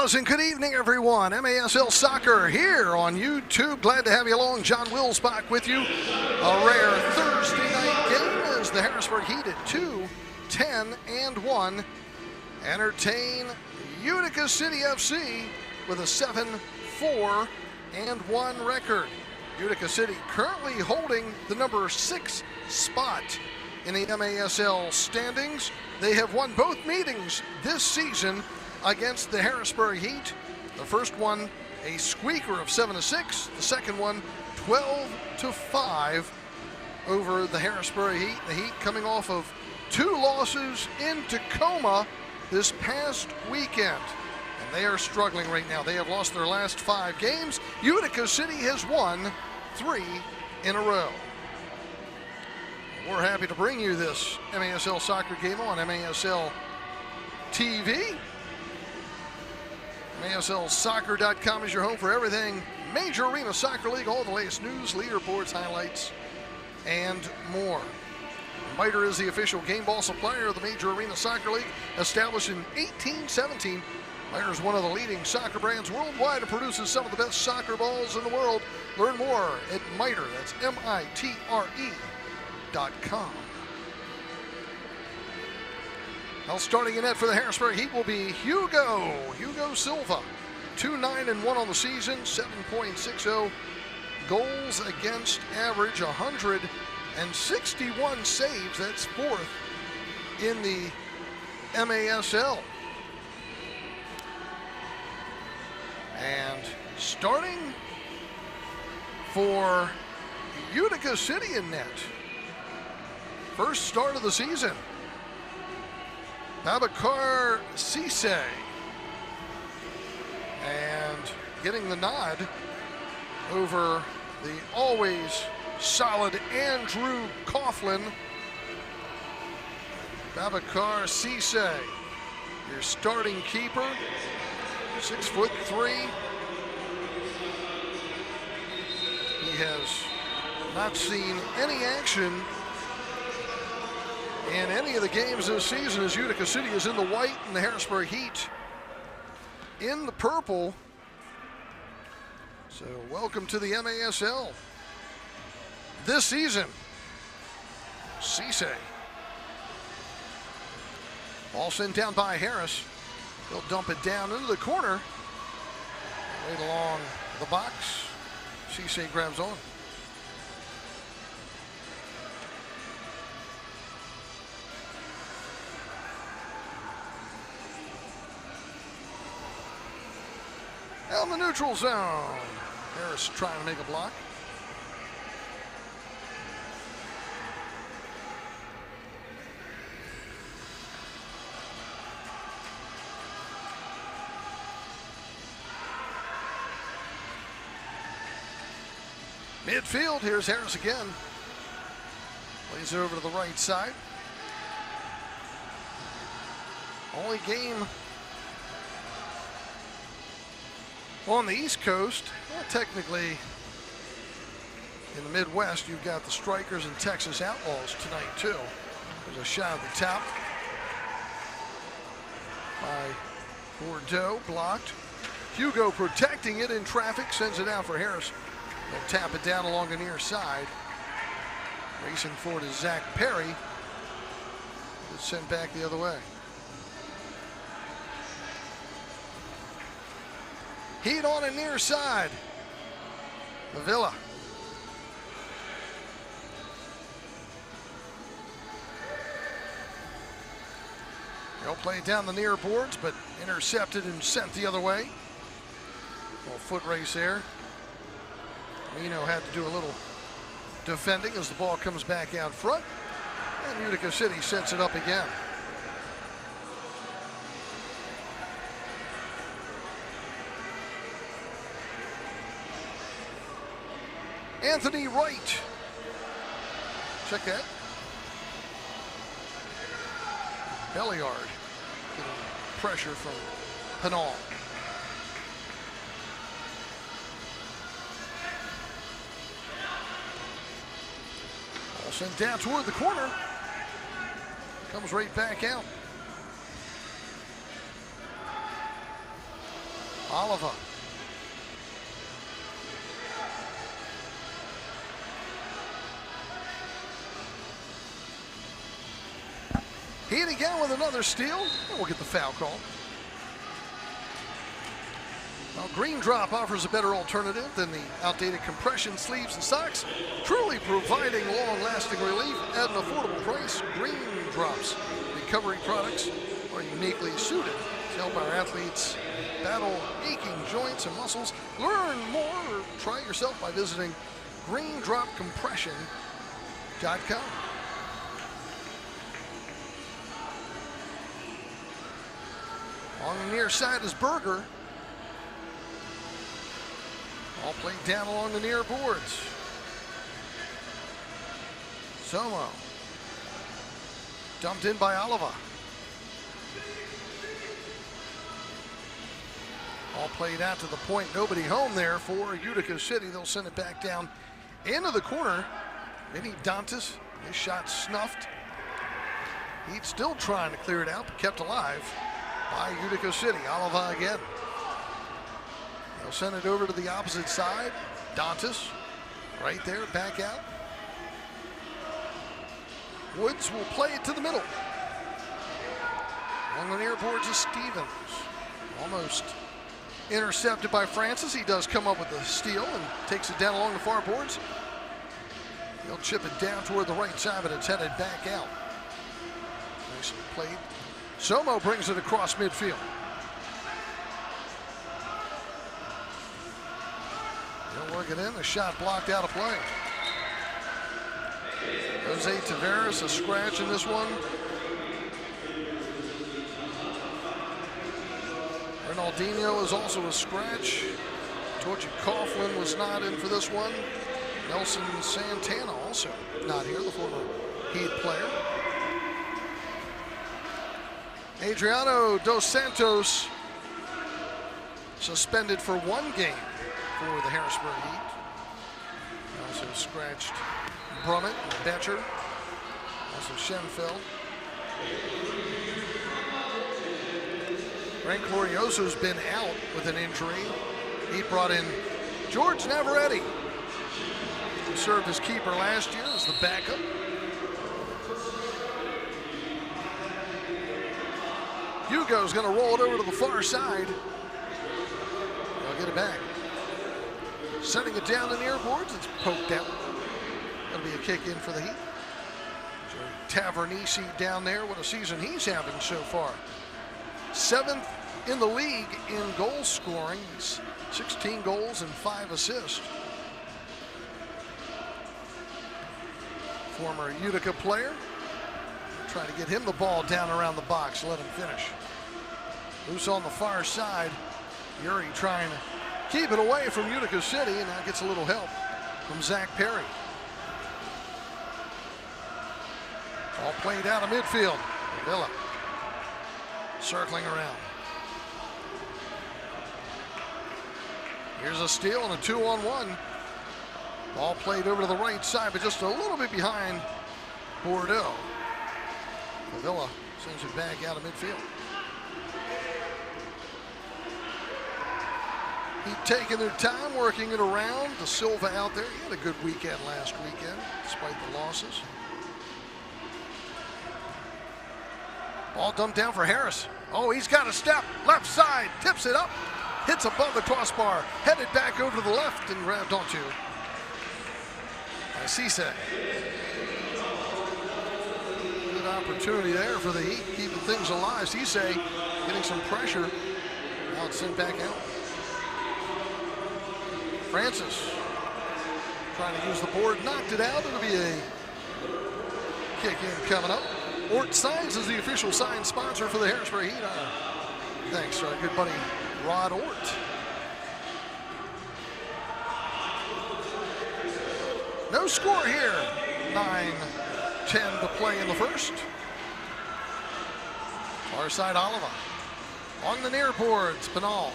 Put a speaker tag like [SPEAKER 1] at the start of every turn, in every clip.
[SPEAKER 1] pleasant good evening, everyone. MASL Soccer here on YouTube. Glad to have you along. John Wilsbach with you. A rare Thursday night game as the Harrisburg Heat at 2-10-1 entertain Utica City FC with a 7-4-1 record. Utica City currently holding the number 6 spot in the MASL standings. They have won both meetings this season against the Harrisburg Heat. The first one a squeaker of 7-6. The second one 12-5 over the Harrisburg Heat. The Heat coming off of 2 losses in Tacoma this past weekend. And they are struggling right now. They have lost their last 5 games. Utica City has won 3 in a row. We're happy to bring you this MASL soccer game on MASL TV. MASLsoccer.com is your home for everything Major Arena Soccer League, all the latest news, leaderboards, highlights, and more. MITRE is the official game ball supplier of the Major Arena Soccer League, established in 1817. MITRE is one of the leading soccer brands worldwide and produces some of the best soccer balls in the world. Learn more at MITRE, that's MITRE.com. Now starting in net for the Harrisburg Heat will be Hugo Silva. 2-9-1 on the season, 7.60 goals against average, 161 saves. That's 4th in the MASL. And starting for Utica City in net. First start of the season. Babacar Cisse, and getting the nod over the always solid Andrew Coughlin. Babacar Cisse, your starting keeper, 6'3". He has not seen any action in any of the games this season, as Utica City is in the white and the Harrisburg Heat in the purple. So welcome to the MASL this season. Cisse. Ball sent down by Harris. They'll dump it down into the corner. Right along the box. Cisse grabs on. Out in the neutral zone. Harris trying to make a block. Midfield, here's Harris again. Plays it over to the right side. Only game on the East Coast. Well, technically in the Midwest, you've got the Strikers and Texas Outlaws tonight too. There's a shot at the top by Bordeaux, blocked. Hugo protecting it in traffic, sends it out for Harris. They'll tap it down along the near side. Racing forward is Zach Perry. It's sent back the other way. Heat on a near side. Avila. They'll play it down the near boards, but intercepted and sent the other way. Little foot race there. Mino had to do a little defending as the ball comes back out front. And Utica City sets it up again. Anthony Wright. Check that. Belliard getting pressure from Pinal. Ball sent down toward the corner. Comes right back out. Oliva. Heat again with another steal. We'll get the foul call. Well, Green Drop offers a better alternative than the outdated compression sleeves and socks, truly providing long-lasting relief at an affordable price. Green Drop's recovery products are uniquely suited to help our athletes battle aching joints and muscles. Learn more or try it yourself by visiting greendropcompression.com. On the near side is Berger. All played down along the near boards. Somo. Dumped in by Oliva. All played out to the point. Nobody home there for Utica City. They'll send it back down into the corner. Vinny Dantas, his shot snuffed. He's still trying to clear it out, but kept alive by Utica City. Oliva again. They'll send it over to the opposite side. Dantas right there, back out. Woods will play it to the middle. On the near boards is Stevens. Almost intercepted by Francis. He does come up with the steal and takes it down along the far boards. He'll chip it down toward the right side, but it's headed back out. Nicely played. Somo brings it across midfield. He'll work it in. The shot blocked out of play. Jose Taveras, a scratch in this one. Ronaldinho is also a scratch. Torchy Coughlin was not in for this one. Nelson Santana also not here, the former Heat player. Adriano Dos Santos suspended for 1 game for the Harrisburg Heat. Also scratched Brummett, Betcher, also Schenfeld. Frank Glorioso's been out with an injury. He brought in George Navarrete, who served as keeper last year as the backup. Hugo's going to roll it over to the far side. They'll get it back. Setting it down the near boards, it's poked out. That'll be a kick in for the Heat. Jerry Tavernisi down there. What a season he's having so far. 7th in the league in goal scoring. 16 goals and 5 assists. Former Utica player. Trying to get him the ball down around the box, let him finish. Loose on the far side. Yuri trying to keep it away from Utica City, and now gets a little help from Zach Perry. All played out of midfield. Villa circling around. Here's a steal and a 2-on-1. Ball played over to the right side, but just a little bit behind Bordeaux. Villa sends it back out of midfield. Heat taking their time, working it around. De Silva out there. He had a good weekend last weekend, despite the losses. Ball dumped down for Harris. Oh, he's got a step. Left side, tips it up. Hits above the crossbar. Headed back over to the left and grabbed onto by Cisse. Good opportunity there for the Heat, keeping things alive. Cisse getting some pressure. Now it's sent back out. Francis trying to use the board, knocked it out. It'll be a kick in coming up. Ort Signs is the official sign sponsor for the Harrisburg Heat. Thanks to our good buddy Rod Ort. No score here. 9:10 to play in the first. Far side Oliva. On the near boards, Pinal.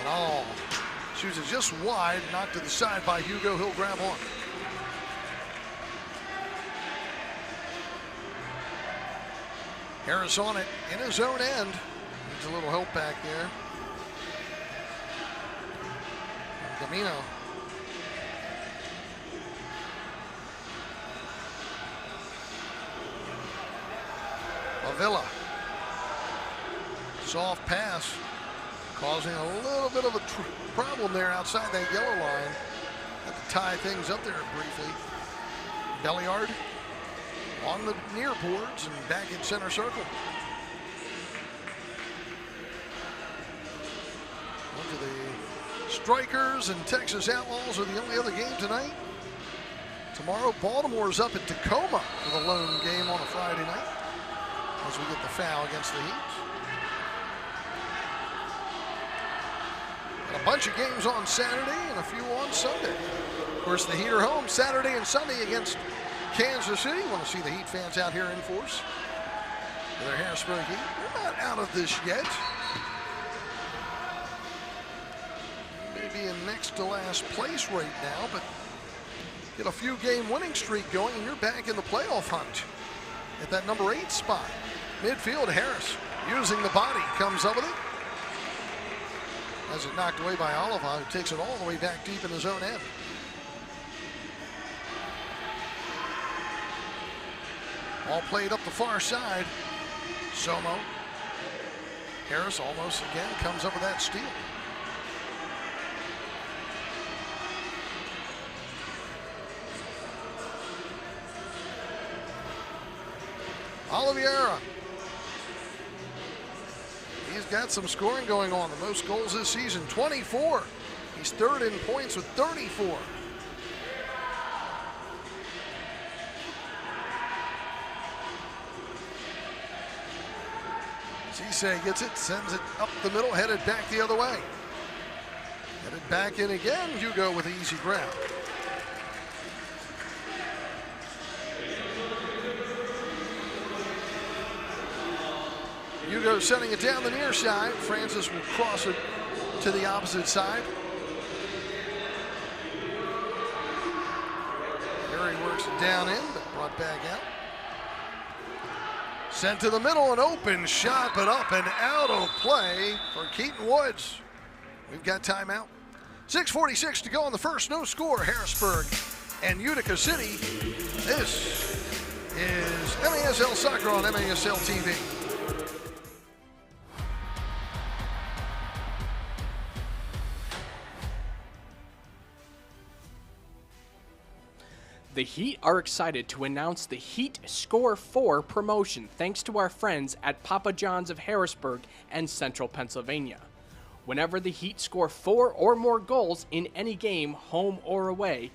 [SPEAKER 1] Pinal shoots it just wide, knocked to the side by Hugo. He'll grab on. Harris on it in his own end. Needs a little help back there. Gamino. Avila. Soft pass, causing a little bit of a problem there outside that yellow line. Had to tie things up there briefly. Belliard on the near boards and back in center circle. Look at the Strikers and Texas Outlaws are the only other game tonight. Tomorrow, Baltimore's up at Tacoma for the lone game on a Friday night as we get the foul against the Heat. And a bunch of games on Saturday and a few on Sunday. Of course, the Heat are home Saturday and Sunday against Kansas City. Want to see the Heat fans out here in force for their Harrisburg Heat. We're not out of this yet. Maybe in next to last place right now, but get a few game winning streak going and you're back in the playoff hunt at that number 8 spot. Midfield, Harris using the body, comes up with it. Has it knocked away by Oliva, who takes it all the way back deep in his own end. All played up the far side. Somo. Harris almost again comes up with that steal. Oliveira. He's got some scoring going on. The most goals this season, 24. He's third in points with 34. Cisse gets it, sends it up the middle, headed back the other way. Headed back in again, Hugo with the easy grab. Hugo sending it down the near side. Francis will cross it to the opposite side. Harry works it down in, but brought back out. Sent to the middle, an open shot, but up and out of play for Keaton Woods. We've got timeout. 6:46 to go on the first. No score, Harrisburg and Utica City. This is MASL Soccer on MASL TV.
[SPEAKER 2] The Heat are excited to announce the Heat Score 4 promotion thanks to our friends at Papa John's of Harrisburg and Central Pennsylvania. Whenever the Heat score 4 or more goals in any game, home or away,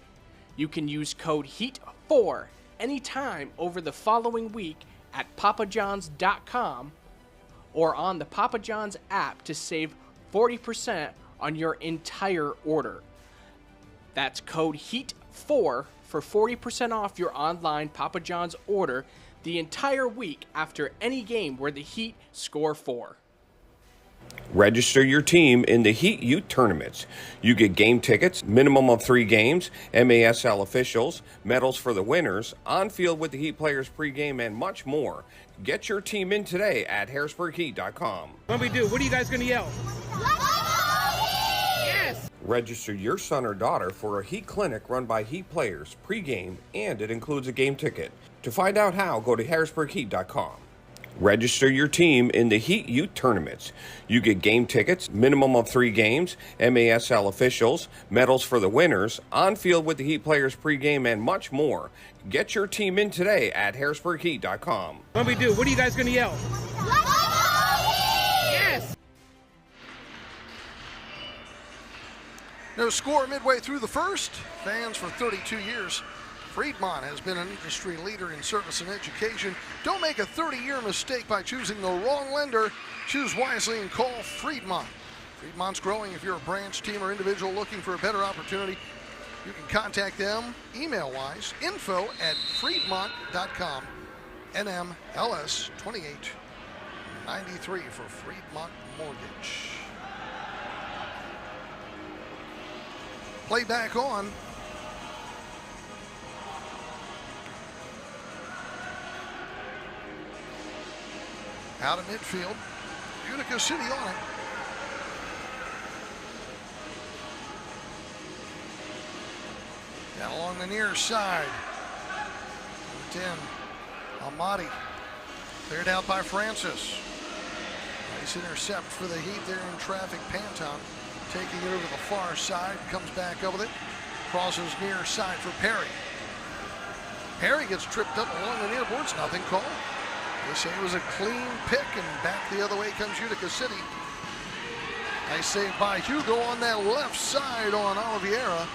[SPEAKER 2] you can use code HEAT4 anytime over the following week at papajohns.com or on the Papa John's app to save 40% on your entire order. That's code HEAT4 for 40% off your online Papa John's order the entire week after any game where the Heat score 4.
[SPEAKER 3] Register your team in the Heat Youth Tournaments. You get game tickets, minimum of 3 games, MASL officials, medals for the winners, on field with the Heat players pregame, and much more. Get your team in today at harrisburgheat.com.
[SPEAKER 4] What we do? What are you guys going to yell? Yes!
[SPEAKER 3] Register your son or daughter for a Heat clinic run by Heat players pregame, and it includes a game ticket. To find out how, go to harrisburgheat.com. Register your team in the Heat Youth Tournaments. You get game tickets, minimum of 3 games, MASL officials, medals for the winners, on field with the Heat players pregame, and much more. Get your team in today at harrisburgheat.com.
[SPEAKER 4] What we do? What are you guys going to yell? Yes!
[SPEAKER 1] No score midway through the first. Fans for 32 years. Friedmont has been an industry leader in service and education. Don't make a 30-year mistake by choosing the wrong lender. Choose wisely and call Friedmont. Friedmont's growing. If you're a branch, team, or individual looking for a better opportunity, you can contact them email-wise, info@friedmont.com. NMLS 2893 for Friedmont Mortgage. Play back on. Out of midfield, Utica City on it. Down along the near side. 10. Almaty. Cleared out by Francis. Nice intercept for the Heat there in traffic. Panton taking it over the far side. Comes back up with it. Crosses near side for Perry. Perry gets tripped up along the near boards. Nothing called. They say it was a clean pick, and back the other way comes Utica City. Nice save by Hugo on that left side on Oliveira.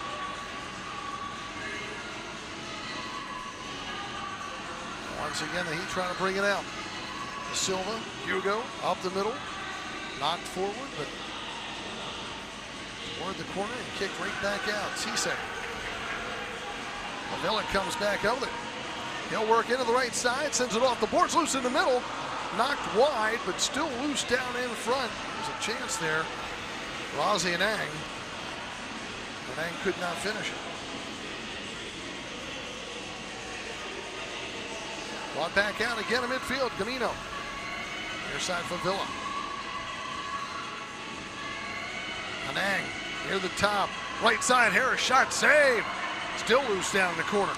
[SPEAKER 1] Once again, the Heat trying to bring it out. Silva, Hugo, up the middle. Knocked forward, but toward the corner and kicked right back out. Cisse. Avila comes back out with it. He'll work into the right side, sends it off the boards, loose in the middle. Knocked wide, but still loose down in front. There's a chance there. Razi and Ang. But Ang could not finish it. Brought back out again in midfield. Gamino. Near side for Villa. Anang near the top. Right side, Harris shot, save. Still loose down in the corner.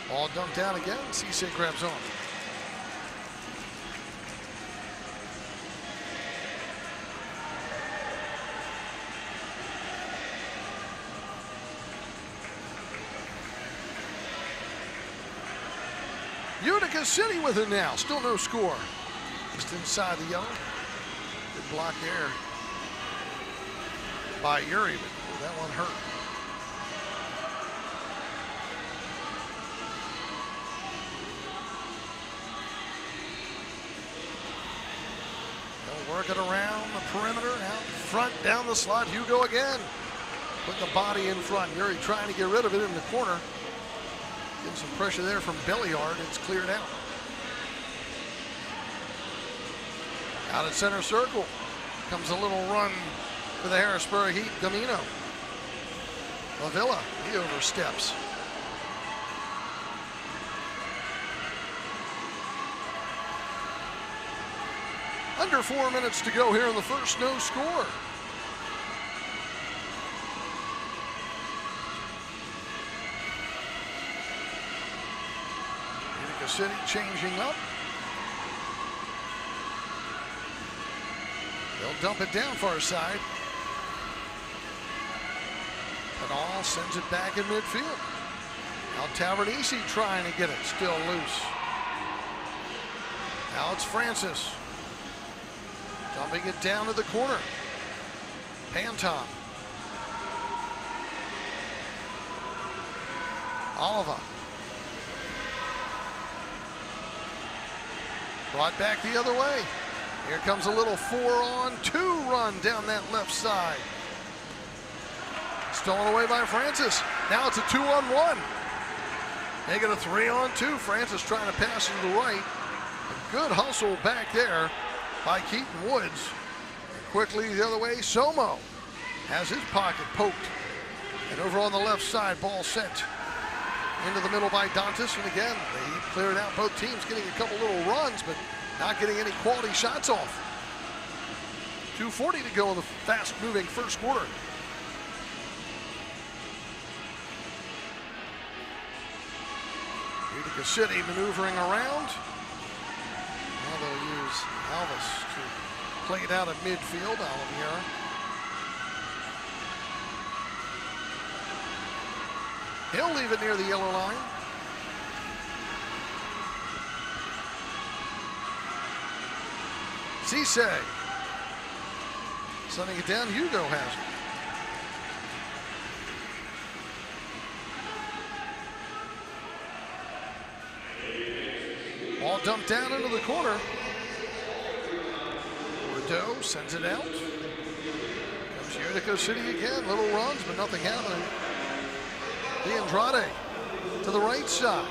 [SPEAKER 1] Ball dumped down again. Cisse grabs on. Utica City with it now. Still no score. Just inside the yellow. Good block there by Yuri, but that one hurt. They'll work it around the perimeter, out front, down the slot. Hugo again. Putting the body in front. Yuri trying to get rid of it in the corner. Getting some pressure there from Belliard. It's cleared out. Out at center circle. Comes a little run for the Harrisburg Heat. Gamino. Avila, he oversteps. Under 4 minutes to go here in the first, no score. Utica City changing up. They'll dump it down far side. Penal sends it back in midfield. Now Tavernisi trying to get it, still loose. Now it's Francis. Dumping it down to the corner. Panton. Oliva. Brought back the other way. Here comes a little 4-on-2 run down that left side. Stolen away by Francis. Now it's a 2-on-1. They get a 3-on-2. Francis trying to pass to the right. A good hustle back there by Keaton Woods. And quickly the other way, Somo has his pocket poked. And over on the left side, ball sent into the middle by Dantas. And again, they cleared out both teams, getting a couple little runs, but not getting any quality shots off. 2:40 to go in the fast-moving first quarter. Utica City maneuvering around. Now they'll use Alvis to play it out at midfield. Oliveira. He'll leave it near the yellow line. Cisse. Sending it down. Hugo has it. Ball dumped down into the corner. Bordeaux sends it out. Comes Utica City again. Little runs, but nothing happening. Andrade to the right side.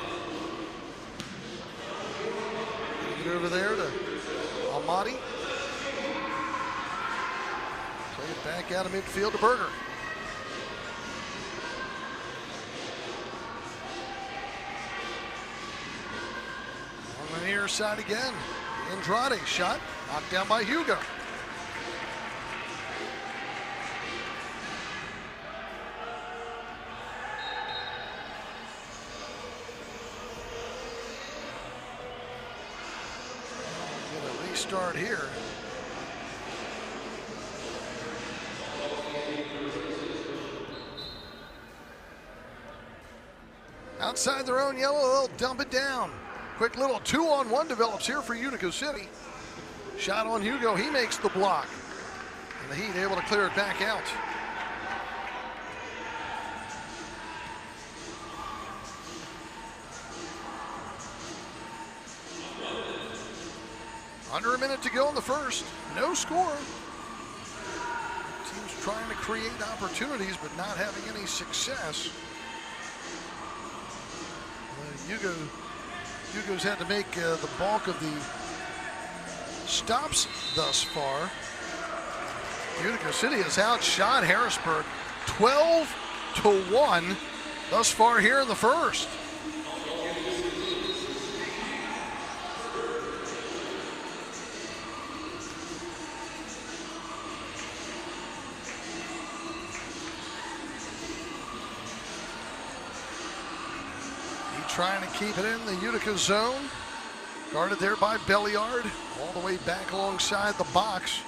[SPEAKER 1] Get over there to Almaty. Play it back out of midfield to Berger. On the near side again. Andrade shot. Knocked down by Hugo. start here. Outside their own yellow, they'll dump it down. Quick little 2-on-1 develops here for Utica City. Shot on Hugo, he makes the block. And the Heat able to clear it back out. Under a minute to go in the first. No score. Teams trying to create opportunities but not having any success. Hugo's had to make the bulk of the stops thus far. Utica City has outshot Harrisburg 12-1 thus far here in the first. Trying to keep it in the Utica zone. Guarded there by Belliard, all the way back alongside the box.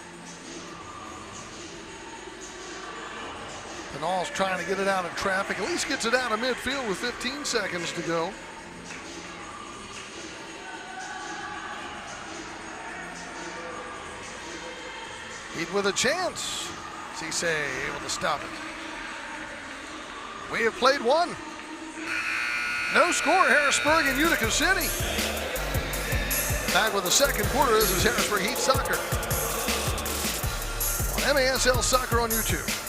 [SPEAKER 1] Pinal's trying to get it out of traffic. At least gets it out of midfield with 15 seconds to go. Heat with a chance. Cisse able to stop it. We have played one. No score, Harrisburg and Utica City. Back with the second quarter. This is Harrisburg Heat Soccer on MASL Soccer on YouTube.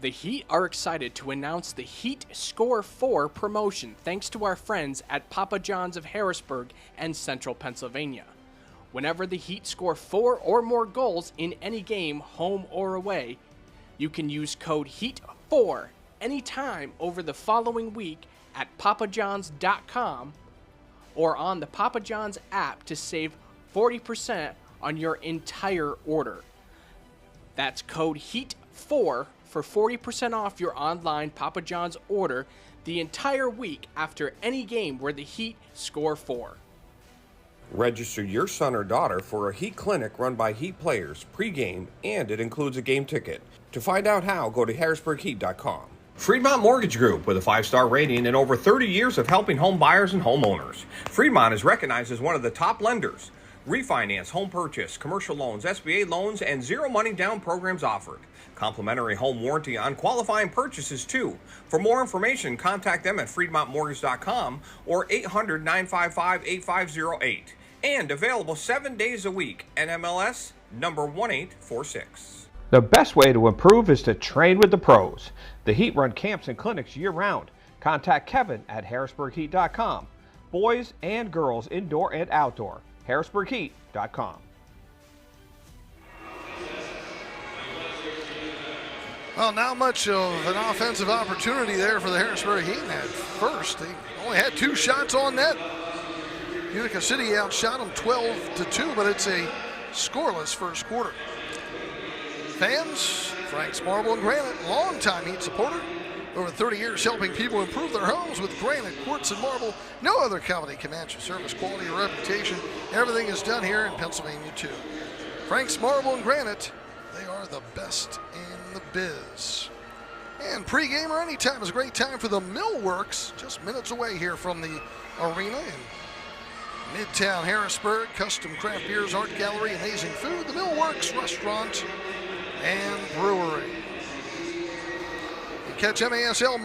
[SPEAKER 2] The Heat are excited to announce the Heat Score 4 promotion thanks to our friends at Papa John's of Harrisburg and Central Pennsylvania. Whenever the Heat score 4 or more goals in any game, home or away, you can use code HEAT4 anytime over the following week at papajohns.com or on the Papa John's app to save 40% on your entire order. That's code HEAT4 for 40% off your online Papa John's order the entire week after any game where the Heat score 4.
[SPEAKER 3] Register your son or daughter for a Heat clinic run by Heat players pregame, and it includes a game ticket. To find out how, go to harrisburgheat.com. Fremont Mortgage Group, with a 5-star rating and over 30 years of helping home buyers and homeowners. Fremont is recognized as one of the top lenders. Refinance, home purchase, commercial loans, SBA loans, and zero money down programs offered. Complimentary home warranty on qualifying purchases too. For more information, contact them at fremontmortgage.com or 800-955-8508. And available 7 days a week. NMLS number 1846.
[SPEAKER 5] The best way to improve is to train with the pros. The Heat run camps and clinics year-round. Contact Kevin at harrisburgheat.com. Boys and girls, indoor and outdoor. harrisburgheat.com.
[SPEAKER 1] Well, not much of an offensive opportunity there for the Harrisburg Heat at first. They only had 2 shots on net. Utica City outshot them 12-2, but it's a scoreless first quarter. Fans, Frank's Marble and Granite, longtime Heat supporter. Over 30 years helping people improve their homes with granite, quartz, and marble. No other company can match your service, quality, or reputation. Everything is done here in Pennsylvania, too. Frank's Marble and Granite, they are the best in the biz. And pregame or anytime is a great time for the Millworks, just minutes away here from the arena in Midtown Harrisburg. Custom craft beers, art gallery, amazing food. The Millworks Restaurant and Brewery. Catch MASL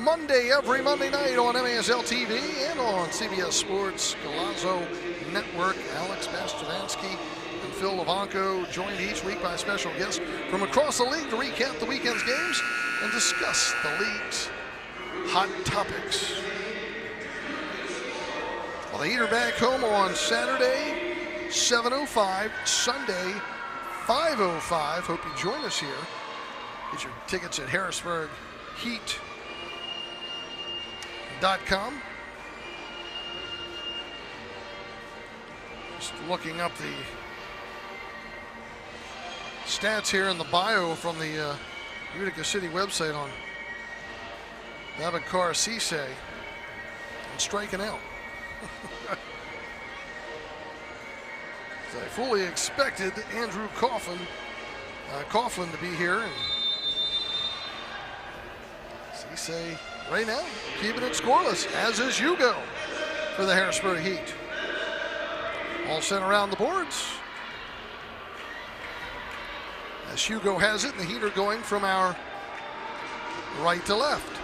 [SPEAKER 1] every Monday night on MASL TV and on CBS Sports, Galazzo Network. Alex Bastravansky and Phil Levanco, joined each week by special guests from across the league to recap the weekend's games and discuss the league's hot topics. Well, the Heater back home on Saturday, 7:05, Sunday, 5:05. Hope you join us here. Get your tickets at HarrisburgHeat.com. Just looking up the stats here in the bio from the Utica City website on Babacar Cisse and striking out. I fully expected Andrew Coughlin to be here, and Cisse right now keeping it scoreless, as is Hugo for the Harrisburg Heat. All sent around the boards. As Hugo has it, and the Heat are going from our right to left.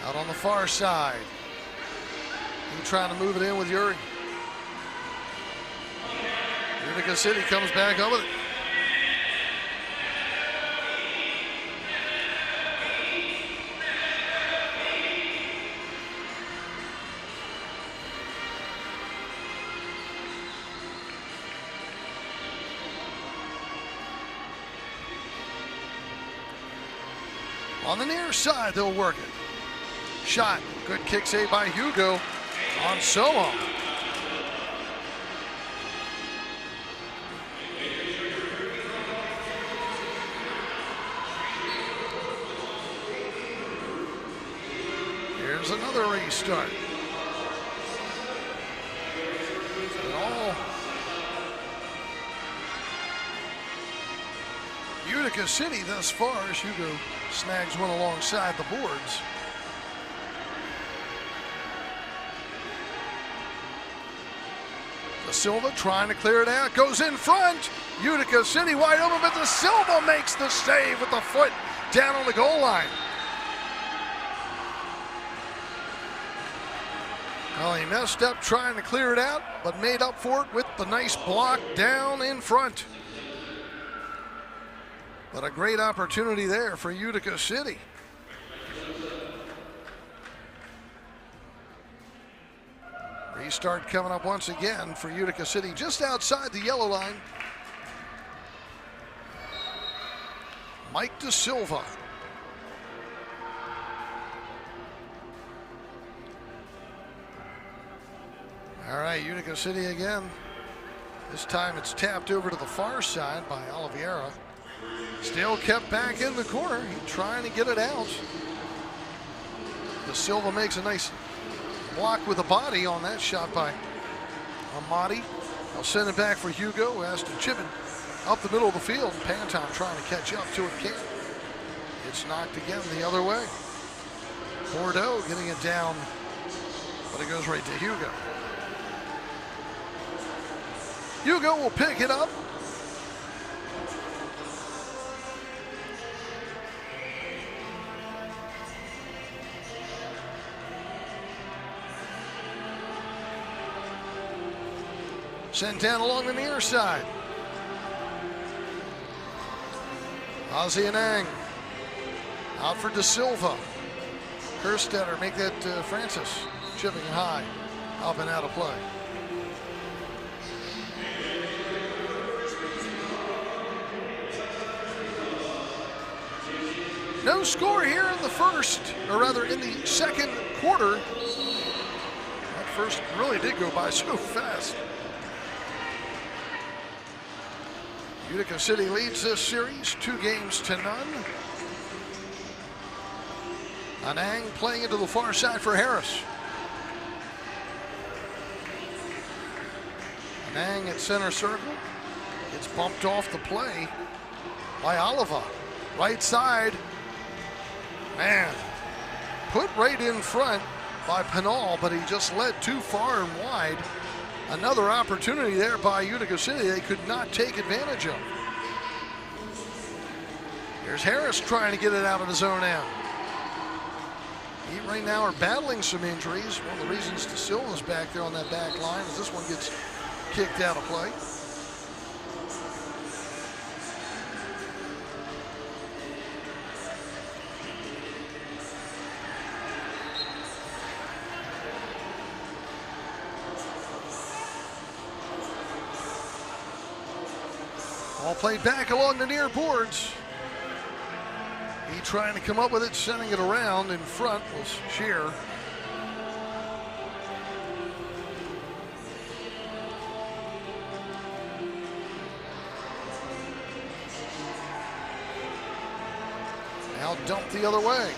[SPEAKER 1] Out on the far side. Heat trying to move it in with Uri. Utica City comes back up with it. On the near side, they'll work it. Shot. Good kick save by Hugo on Somo. Here's another restart. All Utica City thus far as Hugo snags one alongside the boards. Da Silva trying to clear it out, goes in front. Utica City wide open, but Da Silva makes the save with the foot down on the goal line. Well, he messed up trying to clear it out, but made up for it with the nice block down in front. But a great opportunity there for Utica City. Restart coming up once again for Utica City, just outside the yellow line. Mike Da Silva. All right, Utica City again. This time it's tapped over to the far side by Oliveira. Still kept back in the corner. He's trying to get it out. Da Silva makes a nice block with the body on that shot by Amati. I'll send it back for Hugo, who has to chip it up the middle of the field. Panton trying to catch up to it, can't. It's knocked again the other way. Bordeaux getting it down, but it goes right to Hugo. Hugo will pick it up. Sent down along the near side. Ozzie and Ang. Out for Da Silva. Kerstetter make that Francis. Chipping it high. Up and out of play. No score here in the first, or rather in the second quarter. That first really did go by so fast. Utica City leads this series 2-0. Anang playing into the far side for Harris. Anang at center circle. Gets bumped off the play by Oliva. Right side. Man, put right in front by Pinal, but he just led too far and wide. Another opportunity there by Utica City they could not take advantage of. Here's Harris trying to get it out of his own end. Heat right now are battling some injuries. One of the reasons De Silva's back there on that back line is this one gets kicked out of play. Ball played back along the near boards. He trying to come up with it, sending it around. In front was Shear. Now dumped the other way.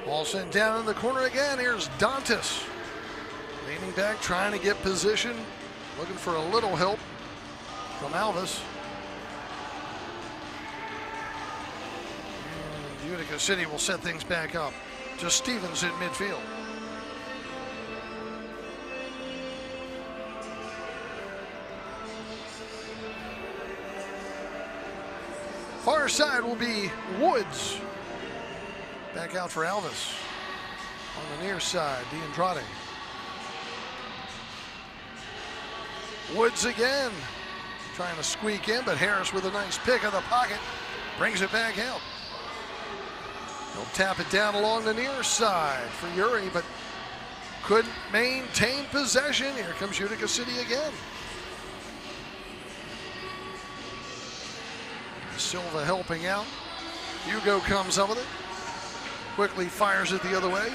[SPEAKER 1] Ball sent down in the corner again. Here's Dantas. Leaning back, trying to get position. Looking for a little help from Alvis. And Utica City will set things back up. Just Stevens in midfield. Far side will be Woods. Back out for Alvis. On the near side, D'Andrade. Woods again. Trying to squeak in, but Harris with a nice pick of the pocket. Brings it back out. He'll tap it down along the near side for Uri, but couldn't maintain possession. Here comes Utica City again. Silva helping out. Hugo comes up with it. Quickly fires it the other way.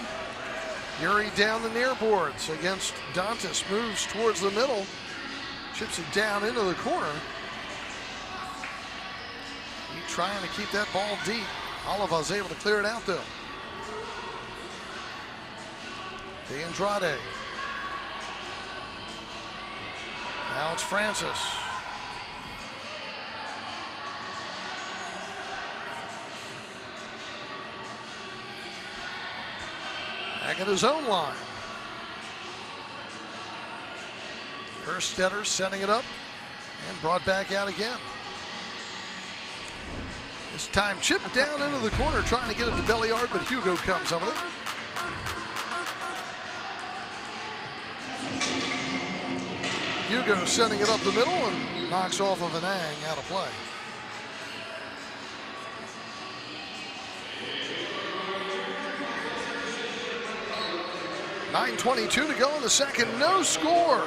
[SPEAKER 1] Uri down the near boards against Dantas. Moves towards the middle. Chips it down into the corner. He trying to keep that ball deep. Oliva's able to clear it out though. D'Andrade. Now it's Francis. Back at his own line. Kerstetter setting it up and brought back out again. This time chipped down into the corner, trying to get it to belly yard, but Hugo comes up with it. Hugo setting it up the middle and knocks off of an ang out of play. .9:22 to go in the second, no score.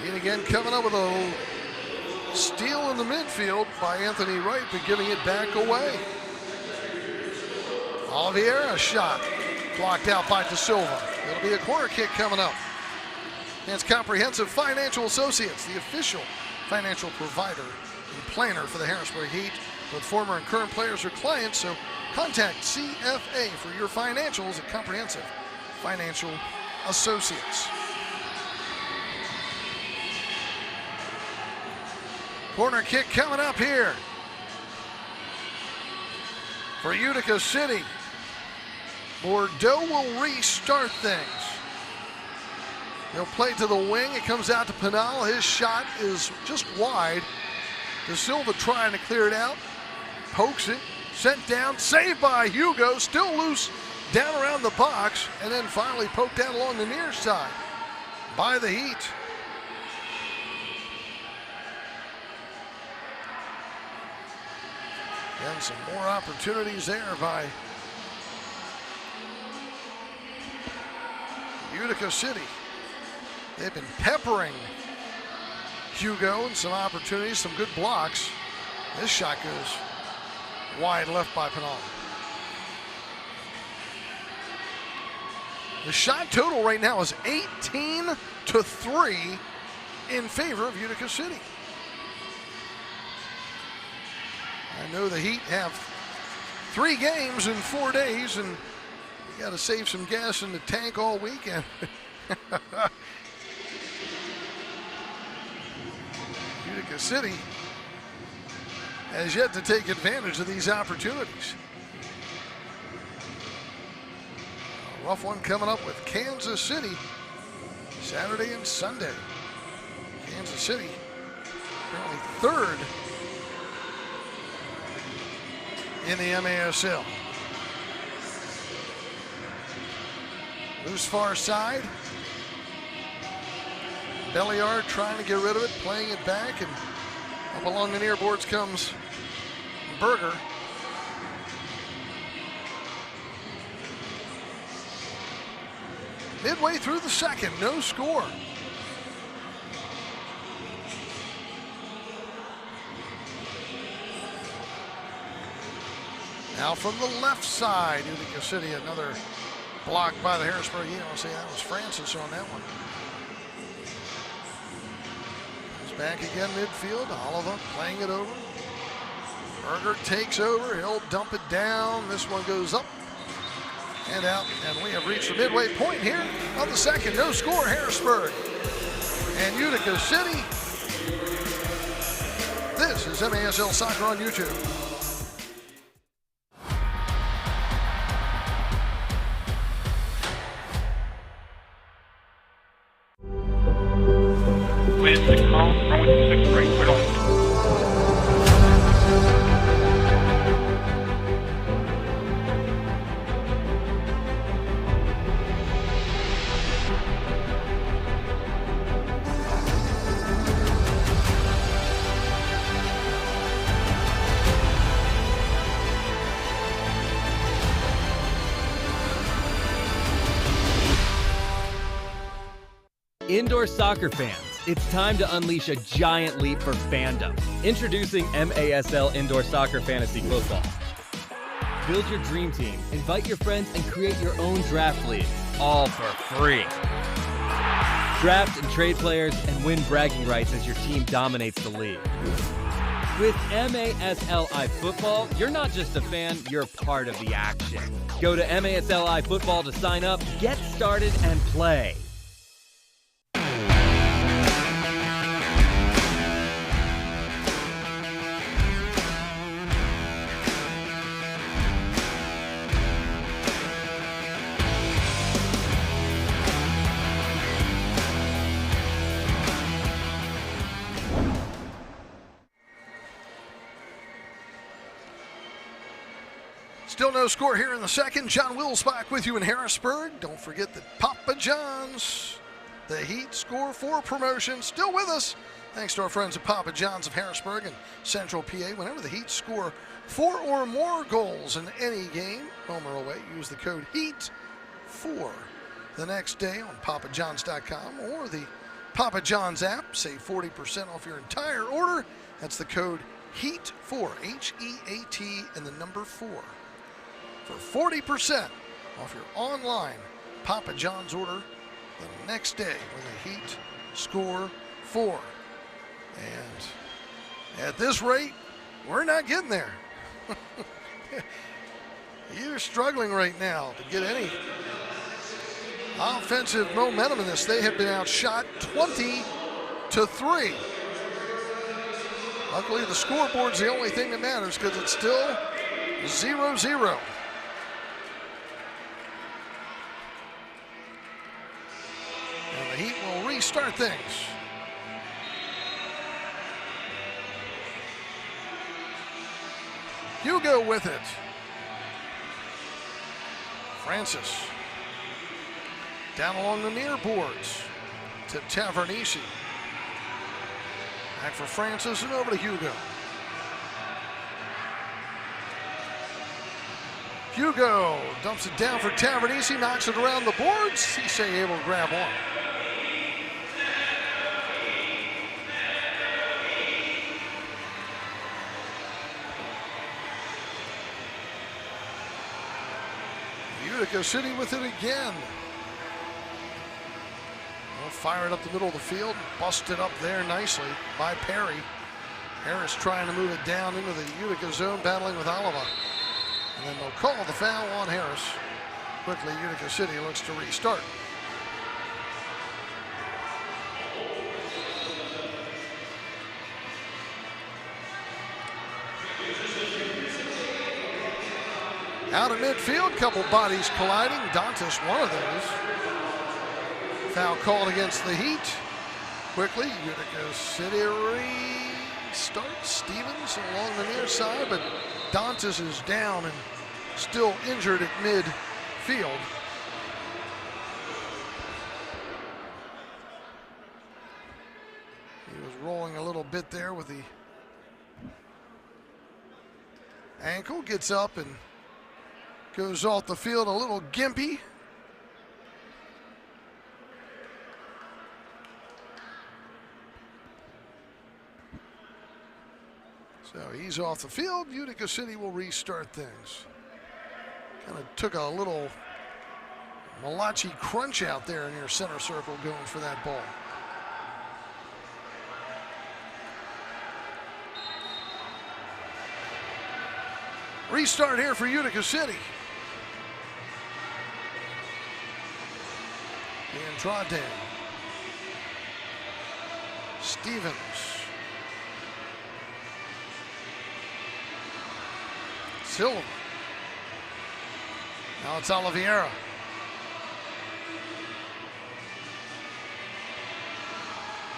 [SPEAKER 1] And again coming up with a steal in the midfield by Anthony Wright, but giving it back away. Oliveira, a shot blocked out by De Silva. It'll be a corner kick coming up. It's Comprehensive Financial Associates, the official financial provider and planner for the Harrisburg Heat, with former and current players or clients. So contact CFA for your financials at Comprehensive Financial Associates. Corner kick coming up here for Utica City. Bordeaux will restart things. He'll play to the wing. It comes out to Pinal. His shot is just wide. De Silva trying to clear it out. Pokes it. Sent down. Saved by Hugo. Still loose down around the box. And then finally poked down along the near side by the Heat. And some more opportunities there by Utica City. They've been peppering Hugo and some opportunities, some good blocks. This shot goes wide left by Pinal. The shot total right now is 18-3 in favor of Utica City. I know the Heat have 3 games in 4 days, and you got to save some gas in the tank all weekend. Utica City has yet to take advantage of these opportunities. A rough one coming up with Kansas City. Saturday and Sunday. Kansas City currently third in the MASL. Loose far side. Belliard trying to get rid of it, playing it back, and up along the near boards comes Berger. Midway through the second, no score. Now from the left side, Utica City, another block by the Harrisburg. You know, see, that was Francis on that one. Comes back again midfield. Oliva playing it over. Berger takes over. He'll dump it down. This one goes up and out. And we have reached the midway point here of the second. No score, Harrisburg and Utica City. This is MASL Soccer on YouTube.
[SPEAKER 6] Indoor soccer fans, it's time to unleash a giant leap for fandom. Introducing MASL Indoor Soccer Fantasy Football. Build your dream team, invite your friends, and create your own draft league, all for free. Draft and trade players and win bragging rights as your team dominates the league. With MASL iFootball, you're not just a fan, you're part of the action. Go to MASL iFootball to sign up, get started, and play.
[SPEAKER 1] Still no score here in the second. John Wilsbach with you in Harrisburg. Don't forget that Papa John's, the Heat Score 4 promotion, still with us. Thanks to our friends at Papa John's of Harrisburg and Central PA. Whenever the Heat score 4 or more goals in any game, home or away, use the code HEAT4 the next day on papajohns.com or the Papa John's app. Save 40% off your entire order. That's the code HEAT4, H-E-A-T, and the number 4. For 40% off your online Papa John's order the next day when the Heat score 4. And at this rate, we're not getting there. You're struggling right now to get any offensive momentum in this. They have been outshot 20-3. Luckily, the scoreboard's the only thing that matters because it's still 0-0. And the Heat will restart things. Hugo with it. Francis. Down along the near boards to Tavernisi. Back for Francis and over to Hugo. Hugo dumps it down for Tavernisi, knocks it around the boards. He's able to grab one. Utica City with it again. They'll fire it up the middle of the field, busted up there nicely by Perry. Harris trying to move it down into the Utica zone, battling with Oliva. And then they'll call the foul on Harris. Quickly, Utica City looks to restart. Out of midfield, couple bodies colliding. Dantas, one of those. Foul called against the Heat. Quickly, Utica City restarts. Stevens along the near side, but Dantas is down and still injured at midfield. He was rolling a little bit there with the ankle. Gets up and goes off the field a little gimpy. So he's off the field. Utica City will restart things. Kind of took a little Malachi crunch out there near center circle going for that ball. Restart here for Utica City. Andrade. Stevens. Silva. Now it's Oliveira.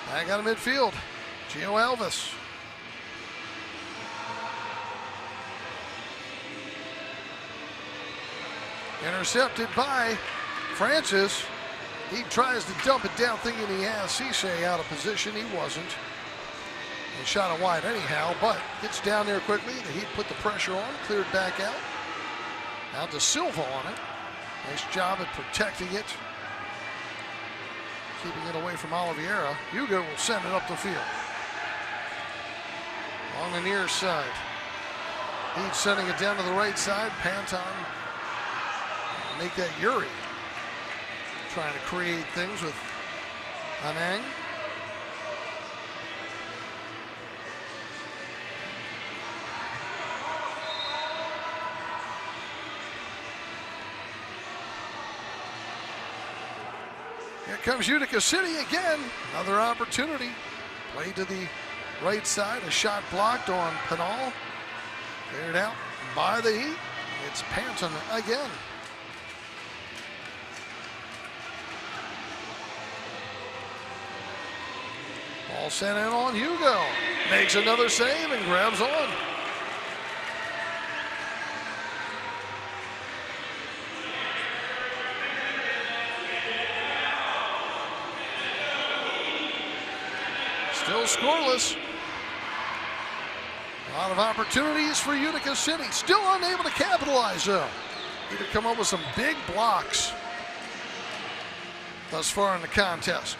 [SPEAKER 1] Back out of midfield. Gio Alves. Intercepted by Francis. He tries to dump it down thinking he has Cisse out of position. He wasn't. And shot it wide anyhow, but gets down there quickly. The Heat put the pressure on, cleared back out. Now to Silva on it. Nice job at protecting it. Keeping it away from Oliveira. Hugo will send it up the field. On the near side. Heat sending it down to the right side. Panton. Make that Yuri. Trying to create things with Anang. Here comes Utica City again. Another opportunity. Play to the right side. A shot blocked on Penal. Cleared out by the Heat. It's Panton again. Ball sent in on Hugo. Makes another save and grabs on. Still scoreless. A lot of opportunities for Utica City. Still unable to capitalize though. Need to come up with some big blocks thus far in the contest.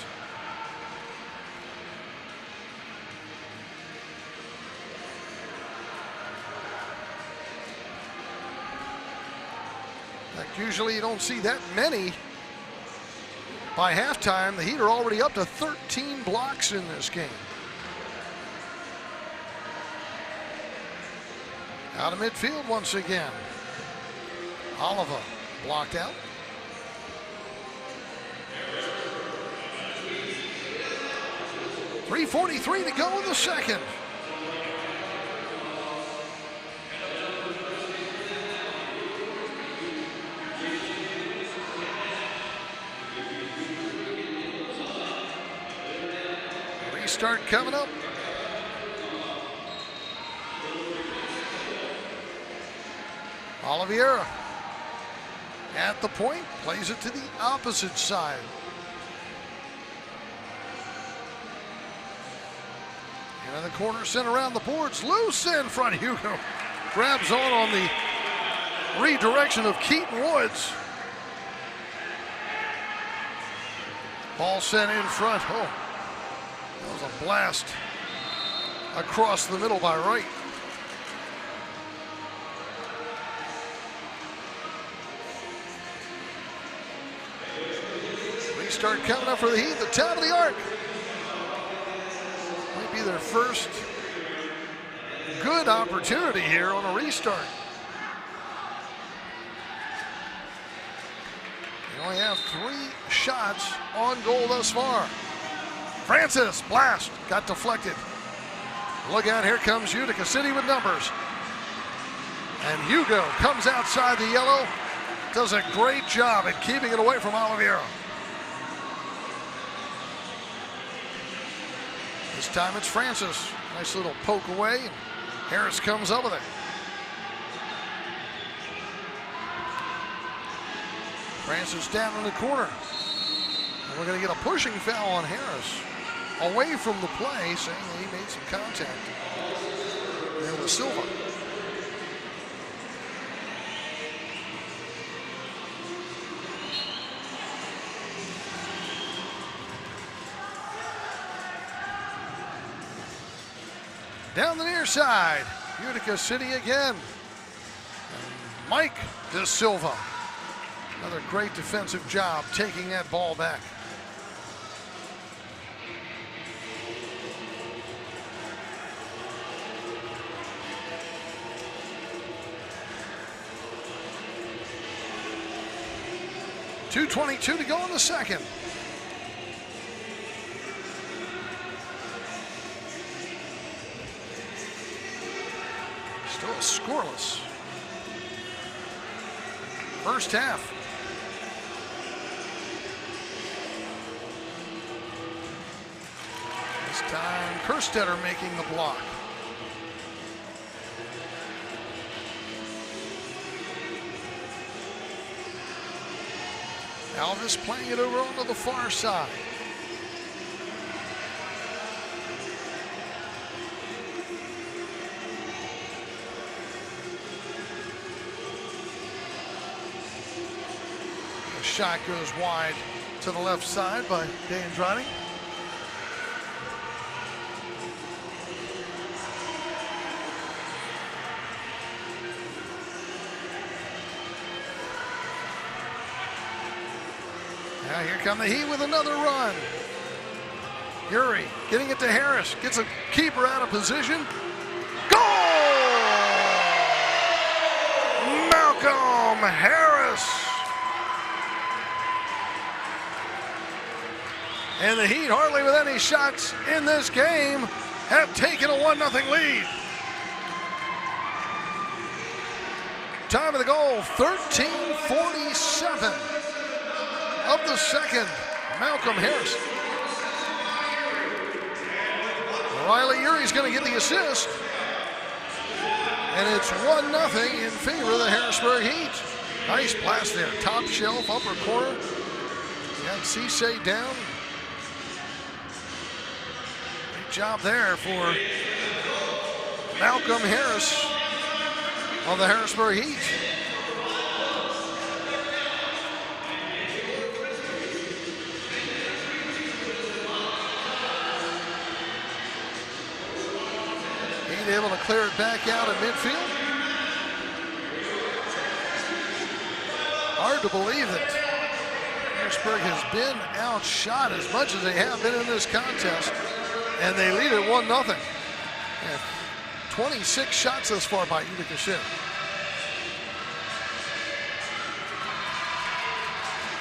[SPEAKER 1] Usually you don't see that many. By halftime, the Heat are already up to 13 blocks in this game. Out of midfield once again. Oliva blocked out. .343 to go in the second. Restart coming up. Oliveira at the point, plays it to the opposite side. And in the corner, sent around the boards, loose in front. Hugo grabs on the redirection of Keaton Woods. Ball sent in front. Oh, that was a blast across the middle by Wright. Restart coming up for the Heat, the top of the arc. Might be their first good opportunity here on a restart. They only have 3 shots on goal thus far. Francis, blast, got deflected. Look out, here comes Utica City with numbers. And Hugo comes outside the yellow, does a great job at keeping it away from Oliveira. This time it's Francis. Nice little poke away, and Harris comes up with it. Francis down in the corner. And we're going to get a pushing foul on Harris. Away from the play, saying that he made some contact there with Silva. Down the near side, Utica City again. And Mike De Silva. Another great defensive job taking that ball back. .222 to go in the second. Still scoreless. First half. This time, Kerstetter making the block. Alvis playing it over onto the far side. The shot goes wide to the left side by D'Andrade. Now here come the Heat with another run. Uri getting it to Harris. Gets a keeper out of position. Goal! Malcolm Harris. And the Heat, hardly with any shots in this game, have taken a 1-0 lead. Time of the goal, 13:47 of the second. Malcolm Harris. Riley Uri's going to get the assist. And it's 1-0 in favor of the Harrisburg Heat. Nice blast there. Top shelf, upper corner. You got Cisse down. Great job there for Malcolm Harris on the Harrisburg Heat. Able to clear it back out in midfield. Hard to believe that Harrisburg has been outshot as much as they have been in this contest, and they lead it 1-0. 26 shots thus far by Utica City.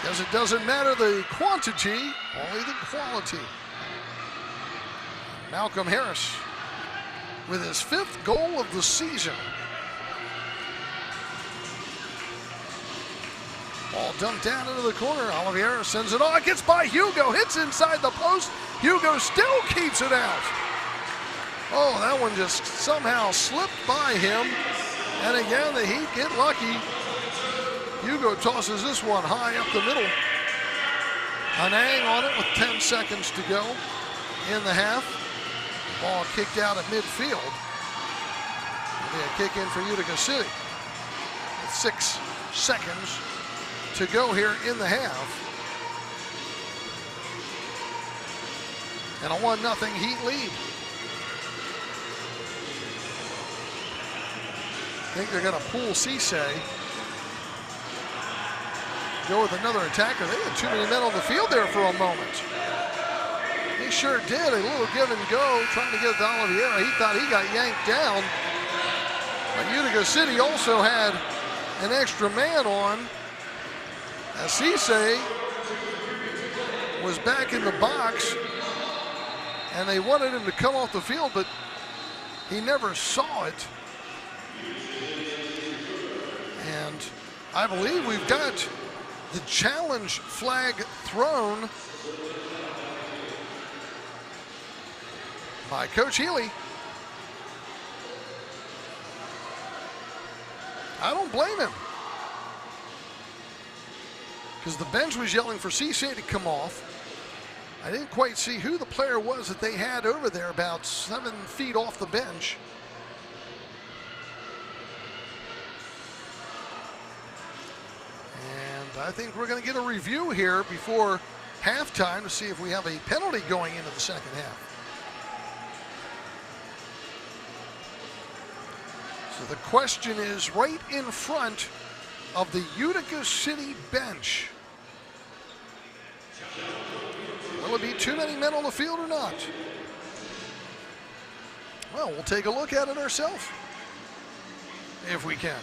[SPEAKER 1] Because it doesn't matter the quantity, only the quality. Malcolm Harris with his 5th goal of the season. Ball dumped down into the corner. Oliveira sends it on. It gets by Hugo. Hits inside the post. Hugo still keeps it out. Oh, that one just somehow slipped by him. And again, the Heat get lucky. Hugo tosses this one high up the middle. Anang on it with 10 seconds to go in the half. Ball kicked out at midfield. It'll be a kick in for Utica City. With 6 seconds to go here in the half. And a 1-0 Heat lead. I think they're going to pull Cisse. Go with another attacker. They had too many men on the field there for a moment. He sure did. A little give and go, trying to get to Oliveira. He thought he got yanked down. But Utica City also had an extra man on. As Cisse was back in the box, and they wanted him to come off the field, but he never saw it. And I believe we've got the challenge flag thrown by Coach Healy. I don't blame him, because the bench was yelling for Cisse to come off. I didn't quite see who the player was that they had over there about 7 feet off the bench. And I think we're going to get a review here before halftime to see if we have a penalty going into the second half. So the question is right in front of the Utica City bench. Will it be too many men on the field or not? Well, we'll take a look at it ourselves, if we can.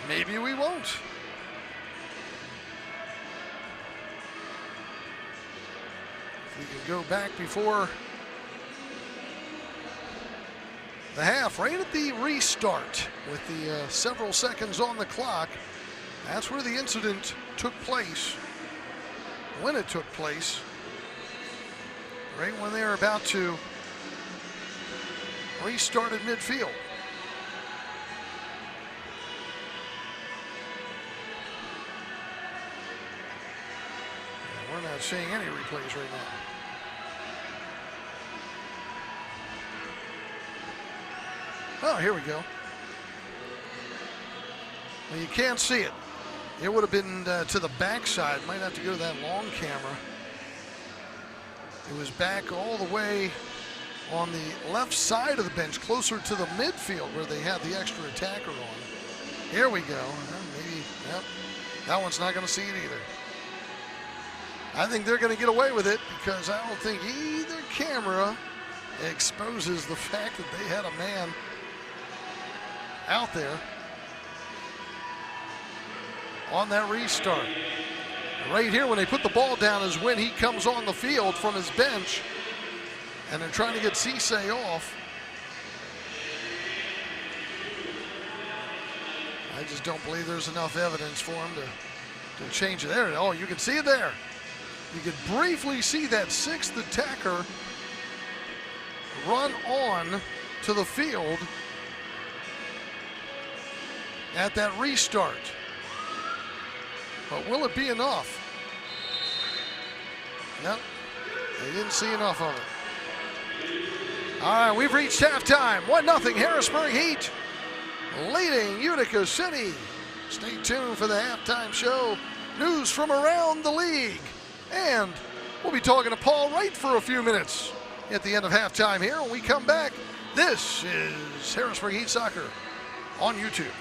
[SPEAKER 1] Maybe we won't. If we can go back before the half, right at the restart with the several seconds on the clock. That's where the incident took place, when it took place, right when they were about to restart at midfield. We're not seeing any replays right now. Oh, here we go. Well, you can't see it. It would have been to the backside. Might have to go to that long camera. It was back all the way on the left side of the bench, closer to the midfield where they had the extra attacker on. Here we go. Maybe, yep. That one's not going to see it either. I think they're going to get away with it because I don't think either camera exposes the fact that they had a man out there on that restart. Right here when they put the ball down is when he comes on the field from his bench, and they're trying to get Cisse off. I just don't believe there's enough evidence for him to change it. There, oh, you can see it there. You could briefly see that sixth attacker run on to the field at that restart. But will it be enough? Nope, they didn't see enough of it. All right, we've reached halftime. 1-0 Harrisburg Heat leading Utica City. Stay tuned for the halftime show. News from around the league. And we'll be talking to Paul Wright for a few minutes at the end of halftime here. When we come back, this is Harrisburg Heat Soccer on YouTube.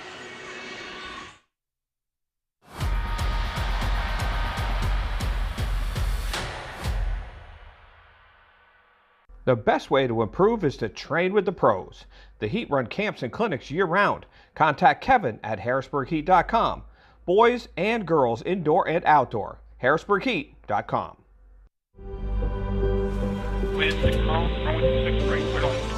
[SPEAKER 5] The best way to improve is to train with the pros. The Heat run camps and clinics year-round. Contact Kevin at harrisburgheat.com. Boys and girls indoor and outdoor. harrisburgheat.com.
[SPEAKER 7] Wind 6 miles, runway 6 right, clear to land.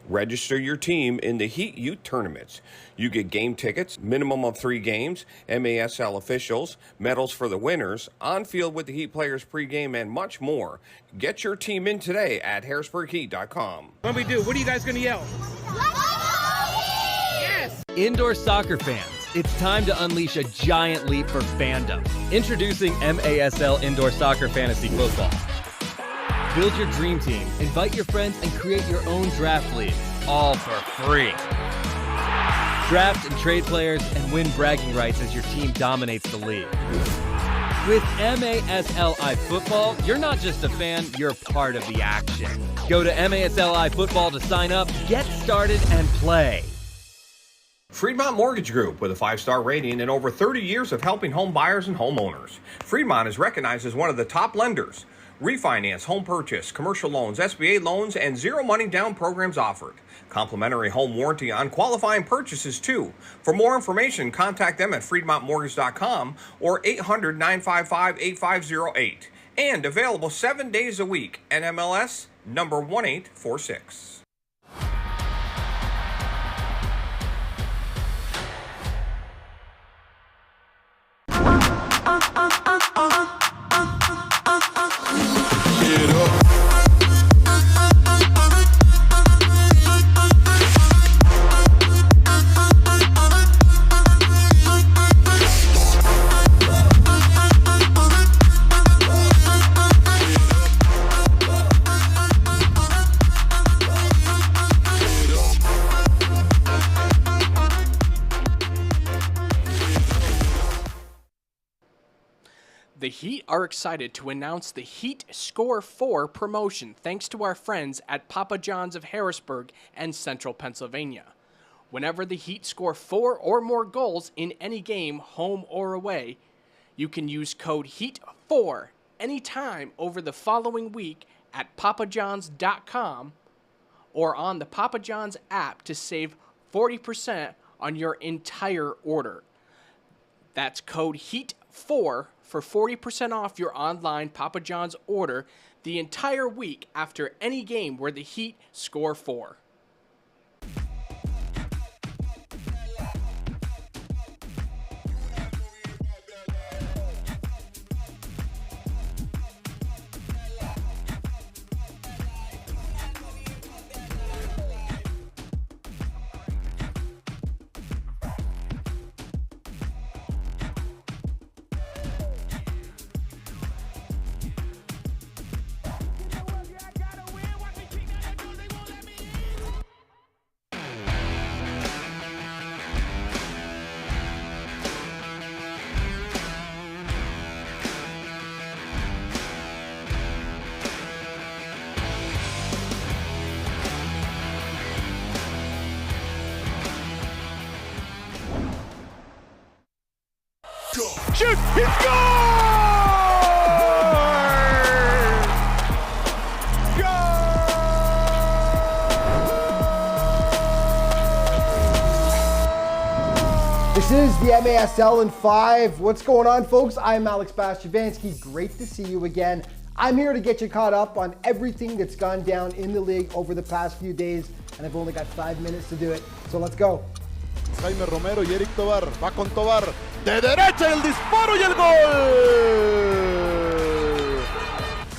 [SPEAKER 3] Register your team in the Heat Youth Tournaments. You get game tickets, minimum of 3 games, MASL officials, medals for the winners, on field with the Heat players pregame, and much more. Get your team in today at harrisburgheat.com.
[SPEAKER 4] What do we do? What are you guys going to yell? Yes!
[SPEAKER 6] Indoor soccer fans, it's time to unleash a giant leap for fandom. Introducing MASL Indoor Soccer Fantasy Football. Build your dream team, invite your friends, and create your own draft league, all for free. Draft and trade players and win bragging rights as your team dominates the league. With MASLI Football, you're not just a fan, you're part of the action. Go to MASLI Football to sign up, get started, and play.
[SPEAKER 3] Fremont Mortgage Group, with a 5-star rating and over 30 years of helping home buyers and homeowners. Fremont is recognized as one of the top lenders. Refinance, home purchase, commercial loans, SBA loans, and zero money down programs offered. Complimentary home warranty on qualifying purchases, too. For more information, contact them at fremontmortgage.com or 800-955-8508. And available 7 days a week. NMLS number 1846.
[SPEAKER 2] The Heat are excited to announce the Heat Score 4 promotion thanks to our friends at Papa John's of Harrisburg and Central Pennsylvania. Whenever the Heat score 4 or more goals in any game, home or away, you can use code HEAT4 anytime over the following week at papajohns.com or on the Papa John's app to save 40% on your entire order. That's code HEAT4 for 40% off your online Papa John's order the entire week after any game where the Heat score 4.
[SPEAKER 8] Shoot! He scores!
[SPEAKER 9] This is the MASL in 5. What's going on, folks? I'm Alex Bastiavansky. Great to see you again. I'm here to get you caught up on everything that's gone down in the league over the past few days, and I've only got 5 minutes to do it. So let's go.
[SPEAKER 8] Jaime Romero y Eric Tobar. Va con Tobar. De derecha el disparo y el gol!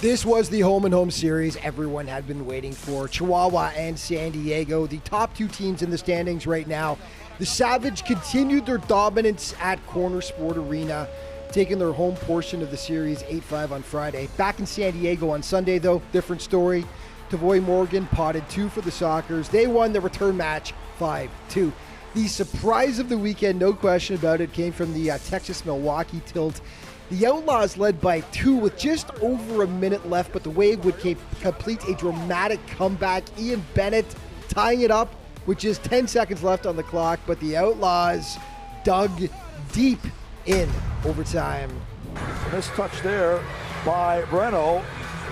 [SPEAKER 9] This was the home and home series everyone had been waiting for. Chihuahua and San Diego, the top two teams in the standings right now. The Savage continued their dominance at Corner Sport Arena, taking their home portion of the series 8-5 on Friday. Back in San Diego on Sunday, though, different story. Tavoy Morgan potted 2 for the Sockers. They won the return match 5-2. The surprise of the weekend, no question about it, came from the Texas-Milwaukee tilt. The Outlaws led by 2 with just over a minute left, but the Wave would complete a dramatic comeback. Ian Bennett tying it up with just 10 seconds left on the clock, but the Outlaws dug deep in overtime.
[SPEAKER 8] Nice touch there by Breno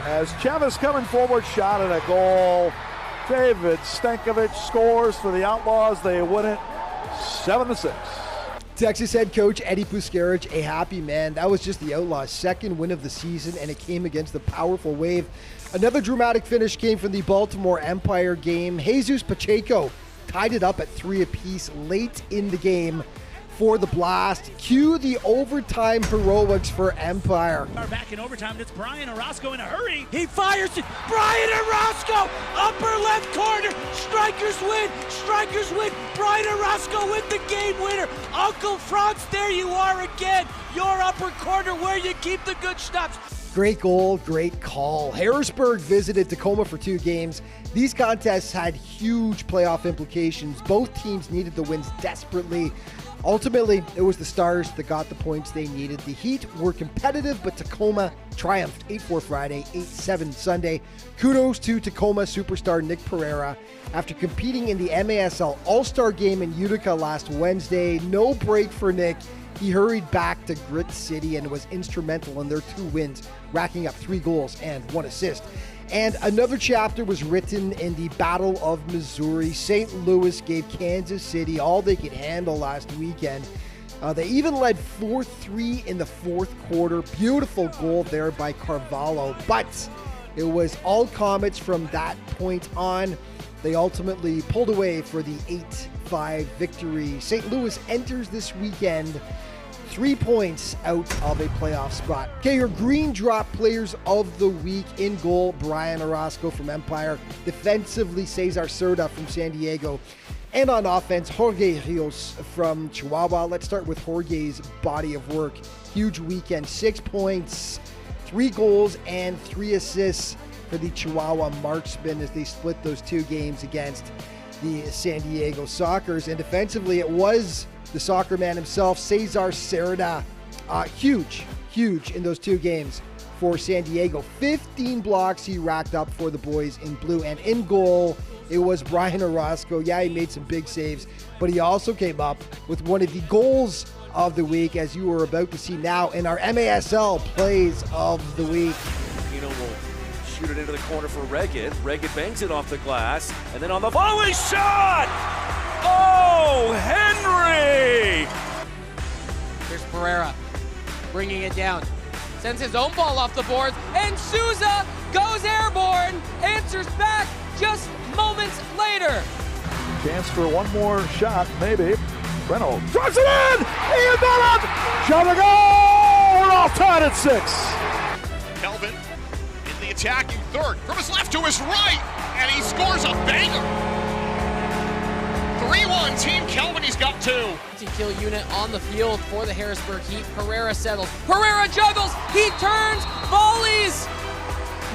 [SPEAKER 8] as Chavez coming forward, shot at a goal. David Stankovic scores for the Outlaws. They win it 7-6.
[SPEAKER 9] Texas head coach Eddie Puskarich, a happy man. That was just the Outlaws' second win of the season, and it came against the powerful Wave. Another dramatic finish came from the Baltimore Empire game. Jesus Pacheco tied it up at 3 apiece late in the game for the Blast. Cue the overtime heroics for Empire.
[SPEAKER 10] Back in overtime, it's Brian Orozco in a hurry. He fires it. Brian Orozco, upper left corner. Strikers win. Strikers win. Brian Orozco with the game winner. Uncle Franz, there you are again. Your upper corner where you keep the good stuff.
[SPEAKER 9] Great goal, great call. Harrisburg visited Tacoma for 2 games. These contests had huge playoff implications. Both teams needed the wins desperately. Ultimately, it was the Stars that got the points they needed. The Heat were competitive, but Tacoma triumphed 8-4 Friday, 8-7 Sunday. Kudos to Tacoma superstar Nick Pereira. After competing in the MASL All-Star Game in Utica last Wednesday, no break for Nick. He hurried back to Grit City and was instrumental in their 2 wins, racking up 3 goals and 1 assist. And another chapter was written in the Battle of Missouri. St. Louis gave Kansas City all they could handle last weekend. They even led 4-3 in the 4th quarter. Beautiful goal there by Carvalho, but it was all Comets from that point on. They ultimately pulled away for the 8-5 victory. St. Louis enters this weekend 3 points out of a playoff spot. Okay, your Green Drop Players of the Week: in goal, Brian Orozco from Empire. Defensively, Cesar Cerda from San Diego. And on offense, Jorge Rios from Chihuahua. Let's start with Jorge's body of work. Huge weekend, 6 points, 3 goals, and 3 assists for the Chihuahua marksmen as they split those 2 games against the San Diego Sockers. And defensively, it was the soccer man himself, Cesar Cerda. Huge in those 2 games for San Diego. 15 blocks he racked up for the boys in blue. And in goal, it was Brian Orozco. Yeah, he made some big saves, but he also came up with one of the goals of the week, as you are about to see now in our MASL Plays of the Week.
[SPEAKER 11] Pino will shoot it into the corner for Reggett. Reggett bangs it off the glass, and then on the volley shot! Oh, Henry!
[SPEAKER 2] Here's Pereira bringing it down. Sends his own ball off the boards, and Souza goes airborne, answers back just moments later.
[SPEAKER 8] Chance for one more shot, maybe. Breno drives it in! Ian Bennett! Shot a goal! We're all tied at 6.
[SPEAKER 12] Kelvin in the attacking third, from his left to his right, and he scores a banger. 3-1 Team Kelvin, he's got 2.
[SPEAKER 2] Kill unit on the field for the Harrisburg Heat. Pereira settles. Pereira juggles. He turns. Volleys.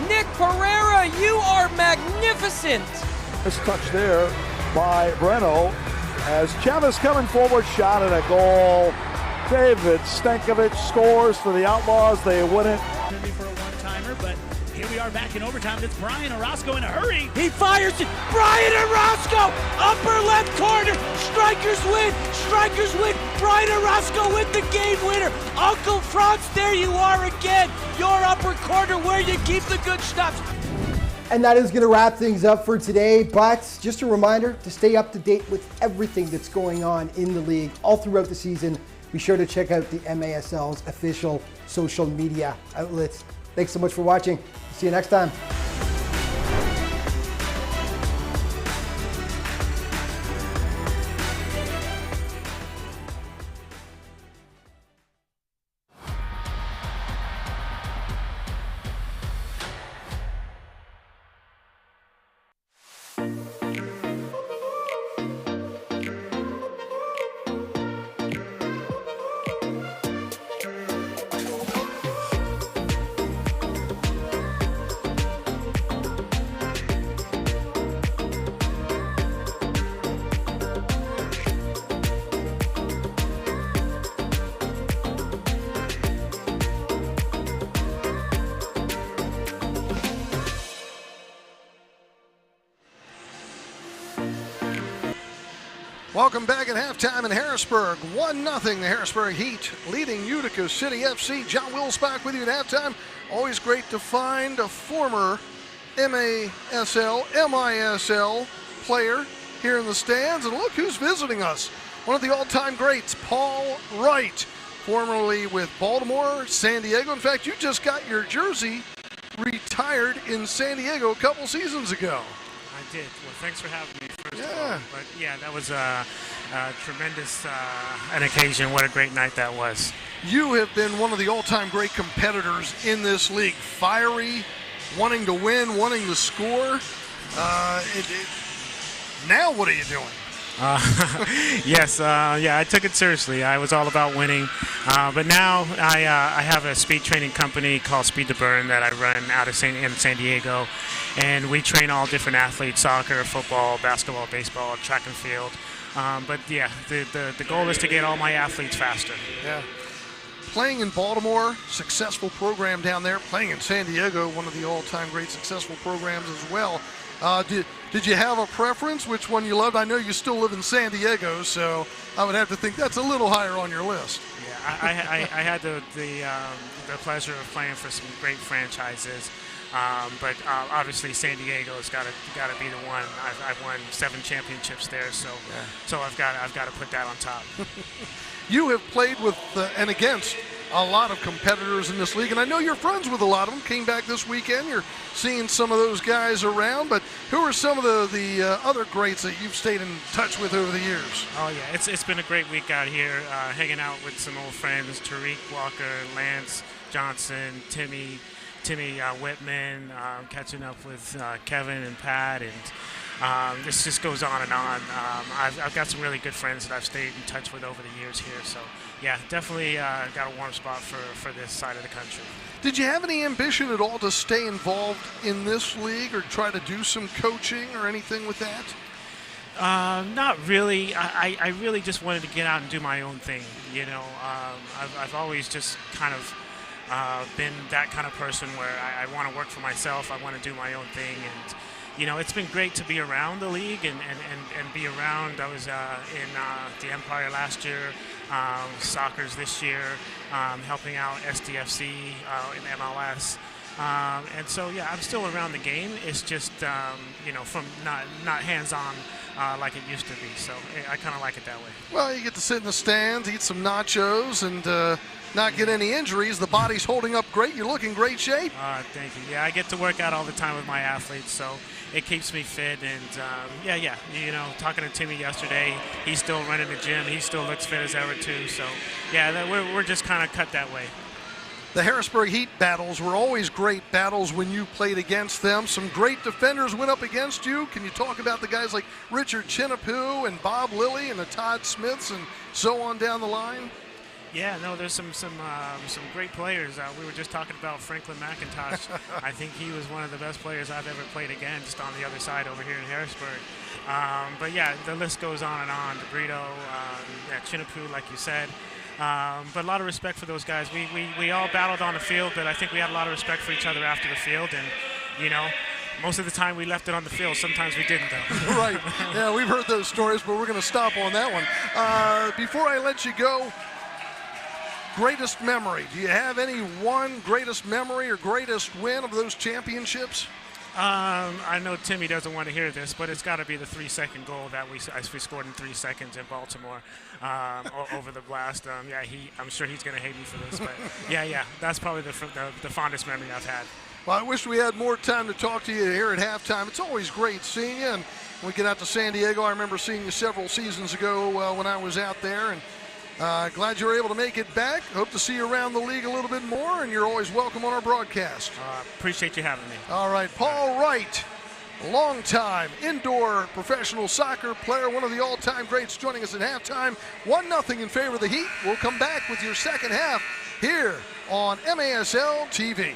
[SPEAKER 2] Nick Pereira, you are magnificent.
[SPEAKER 8] This touch there by Breno as Chavez coming forward, shot at a goal. David Stankovic scores for the Outlaws. They win it.
[SPEAKER 10] For a one-timer, but here we are back in overtime. It's Brian Orozco in a hurry. He fires it. Brian Orozco, upper left corner. Strikers win. Strikers win. Brian Orozco with the game winner. Uncle Franz, there you are again. Your upper corner where you keep the good stuff.
[SPEAKER 9] And that is going to wrap things up for today. But just a reminder to stay up to date with everything that's going on in the league all throughout the season. Be sure to check out the MASL's official social media outlets. Thanks so much for watching. See you next time.
[SPEAKER 1] Welcome back at halftime in Harrisburg. 1-0, the Harrisburg Heat leading Utica City FC. John Wilsbach with you at halftime. Always great to find a former MASL, MISL player here in the stands. And look who's visiting us. One of the all-time greats, Paul Wright, formerly with Baltimore, San Diego. In fact, you just got your jersey retired in San Diego a couple seasons ago.
[SPEAKER 13] I did. Well, thanks for having me. First
[SPEAKER 1] Yeah.
[SPEAKER 13] of all. But yeah, that was a tremendous an occasion. What a great night that was.
[SPEAKER 1] You have been one of the all-time great competitors in this league. Fiery, wanting to win, wanting to score. Now what are you doing?
[SPEAKER 13] Yes, yeah, I took it seriously. I was all about winning. But now I have a speed training company called Speed to Burn that I run out of San Diego. And we train all different athletes: soccer, football, basketball, baseball, track and field. But yeah, the goal is to get all my athletes faster.
[SPEAKER 1] Yeah. Playing in Baltimore, successful program down there. Playing in San Diego, one of the all-time great successful programs as well. Did you have a preference, which one you loved? I know you still live in San Diego, so I would have to think that's a little higher on your list.
[SPEAKER 13] Yeah, I had the pleasure of playing for some great franchises, but obviously San Diego has got to be the one. I've won 7 championships there, so I've got to put that on top.
[SPEAKER 1] You have played with and against a lot of competitors in this league, and I know you're friends with a lot of them. Came back this weekend. You're seeing some of those guys around, but who are some of the other greats that you've stayed in touch with over the years?
[SPEAKER 13] Oh yeah, it's been a great week out here, hanging out with some old friends: Tariq Walker, Lance Johnson, Timmy Whitman, catching up with Kevin and Pat, and this just goes on and on. I've got some really good friends that I've stayed in touch with over the years here, so yeah, definitely got a warm spot for this side of the country.
[SPEAKER 1] Did you have any ambition at all to stay involved in this league or try to do some coaching or anything with that?
[SPEAKER 13] Not really. I really just wanted to get out and do my own thing. You know, I've always just kind of been that kind of person where I want to work for myself. I want to do my own thing, and you know, it's been great to be around the league and be around. I was in the Empire last year, Soccer's this year, helping out SDFC in MLS. And so, yeah, I'm still around the game. It's just, you know, from not hands-on like it used to be. So I kind of like it that way.
[SPEAKER 1] Well, you get to sit in the stands, eat some nachos, and not get any injuries. The body's holding up great. You look in great shape.
[SPEAKER 13] Thank you. Yeah, I get to work out all the time with my athletes, so it keeps me fit. And yeah, you know, talking to Timmy yesterday, he's still running the gym. He still looks fit as ever too. So yeah, we're just kind of cut that way.
[SPEAKER 1] The Harrisburg Heat battles were always great battles when you played against them. Some great defenders went up against you. Can you talk about the guys like Richard Chinapoo and Bob Lilly and the Todd Smiths and so on down the line?
[SPEAKER 13] Yeah, no, there's some great players. We were just talking about Franklin McIntosh. I think he was one of the best players I've ever played against on the other side over here in Harrisburg. But yeah, the list goes on and on. DeBrito, Chinapoo, like you said. But a lot of respect for those guys. We all battled on the field, but I think we had a lot of respect for each other after the field. And, you know, most of the time we left it on the field. Sometimes we didn't, though.
[SPEAKER 1] Right. Yeah, we've heard those stories, but we're going to stop on that one. Before I let you go, greatest memory. Do you have any one greatest memory or greatest win of those championships?
[SPEAKER 13] I know Timmy doesn't want to hear this, but it's got to be the 3-second goal that we scored in 3 seconds in Baltimore over the Blast. Yeah, I'm sure he's going to hate me for this, but yeah, that's probably the fondest memory I've had.
[SPEAKER 1] Well, I wish we had more time to talk to you here at halftime. It's always great seeing you, and when we get out to San Diego, I remember seeing you several seasons ago when I was out there, and glad you were able to make it back. Hope to see you around the league a little bit more, and you're always welcome on our broadcast.
[SPEAKER 13] Appreciate you having me.
[SPEAKER 1] All right, Paul Wright, longtime indoor professional soccer player, one of the all-time greats, joining us at halftime. 1-0 in favor of the Heat. We'll come back with your second half here on MASL TV.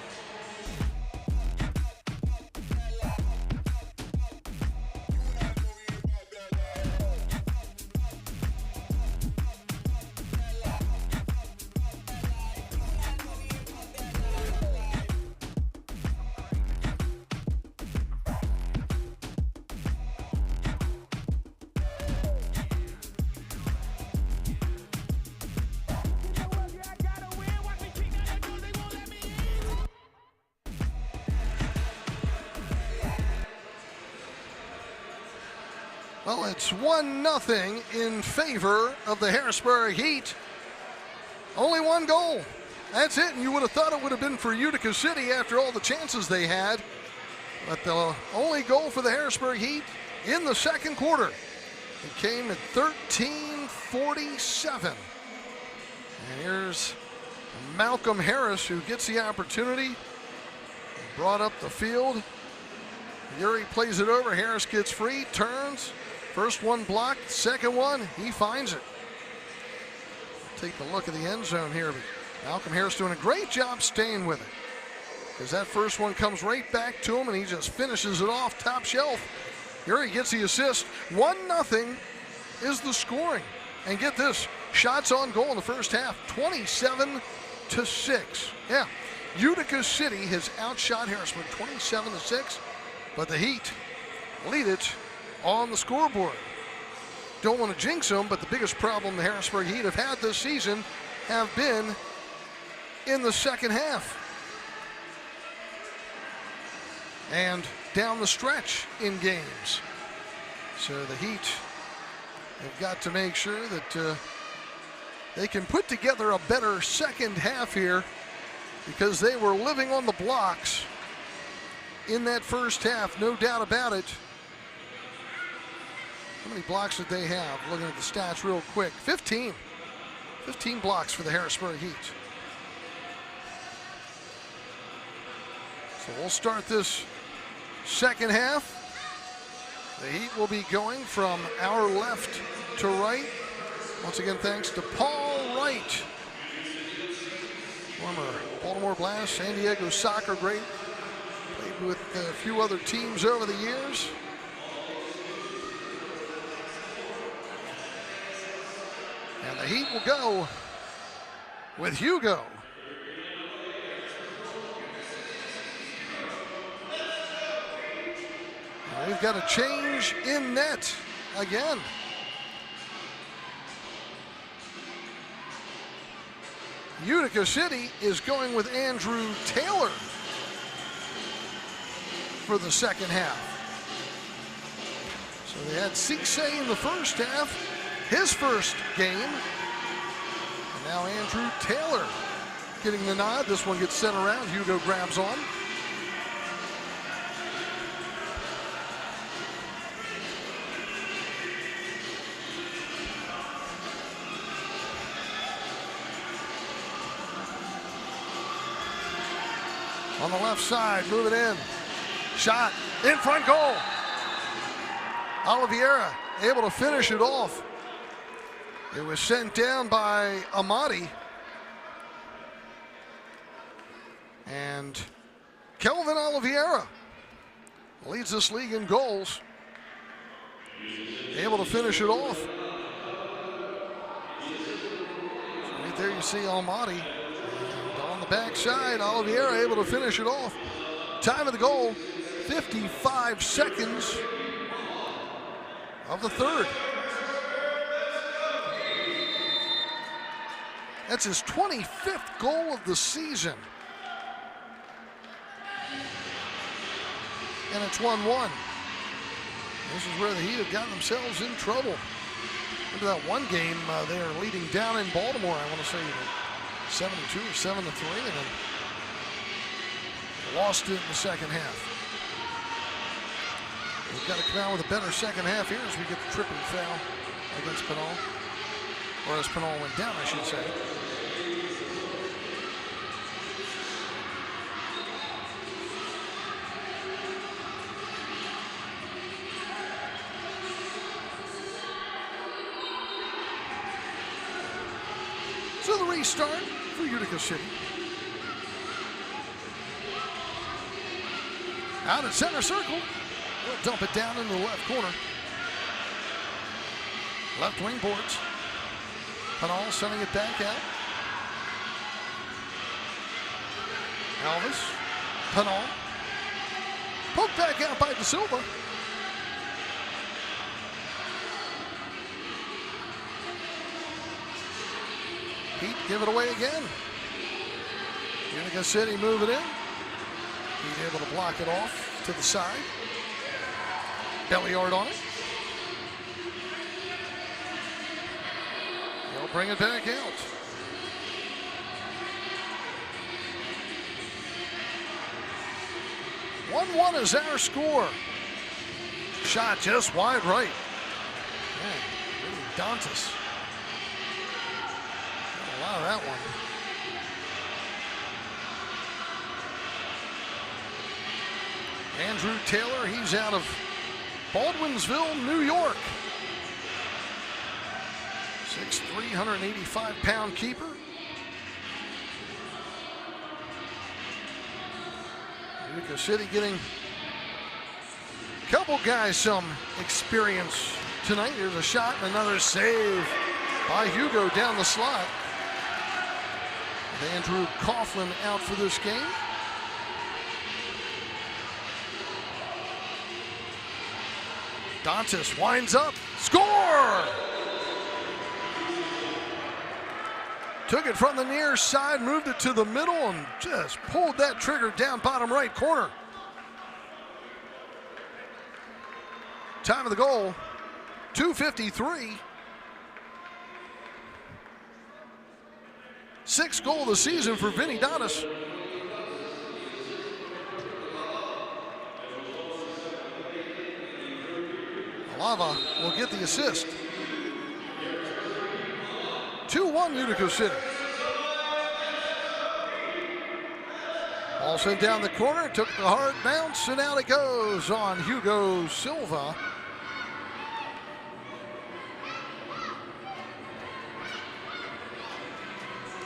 [SPEAKER 1] Well, it's 1-0 in favor of the Harrisburg Heat. Only one goal. That's it, and you would have thought it would have been for Utica City after all the chances they had. But the only goal for the Harrisburg Heat in the second quarter. It came at 13:47. And here's Malcolm Harris, who gets the opportunity. Brought up the field. Yuri plays it over. Harris gets free, turns. First one blocked, second one, he finds it. Take a look at the end zone here. But Malcolm Harris doing a great job staying with it, because that first one comes right back to him, and he just finishes it off top shelf. Here he gets the assist. 1-0 is the scoring. And get this, shots on goal in the first half, 27-6. Yeah, Utica City has outshot Harrisburg 27-6, but the Heat lead it on the scoreboard. Don't want to jinx them, but the biggest problem the Harrisburg Heat have had this season have been in the second half and down the stretch in games. So the Heat have got to make sure that they can put together a better second half here, because they were living on the blocks in that first half, no doubt about it. How many blocks did they have? Looking at the stats real quick. 15 blocks for the Harrisburg Heat. So we'll start this second half. The Heat will be going from our left to right. Once again, thanks to Paul Wright, former Baltimore Blast, San Diego soccer great. Played with a few other teams over the years. And the Heat will go with Hugo. Now we've got a change in net again. Utica City is going with Andrew Taylor for the second half. So they had Cisse in the first half, his first game. And now Andrew Taylor getting the nod. This one gets sent around. Hugo grabs on. On the left side, move it in. Shot in front goal. Oliveira able to finish it off. It was sent down by Amati. And Kelvin Oliveira leads this league in goals. Able to finish it off. So right there you see Amati. On the backside, Oliveira able to finish it off. Time of the goal, 55 seconds of the third. That's his 25th goal of the season. And it's 1-1. This is where the Heat have gotten themselves in trouble. Into that one game, they are leading down in Baltimore, I want to say 7-2 or 7-3, and then lost it in the second half. We've got to come out with a better second half here as we get the tripping foul against Pinal. Or as Pinal went down, I should say. So the restart for Utica City. Out at center circle. We'll dump it down into the left corner. Left wing boards. Pinal sending it back out. Alvis. Pinal. Poked back out by De Silva. Heat give it away again. Utica City move it in. Heat able to block it off to the side. Belliard on it. They'll bring it back out. "1-1 is our score. Shot just wide right. Man, really Dantas. A lot of that one. Andrew Taylor, he's out of Baldwinsville, New York. 6'3", 185-pound keeper. Utica City getting a couple guys some experience tonight. Here's a shot and another save by Hugo down the slot. With Andrew Coughlin out for this game. Dantas winds up, score! Took it from the near side, moved it to the middle, and just pulled that trigger down bottom right corner. Time of the goal, 2:53. Sixth goal of the season for Vinny Dantas. Lava will get the assist. 2-1 Utica City. Ball sent down the corner, took the hard bounce, and out it goes on Hugo Silva.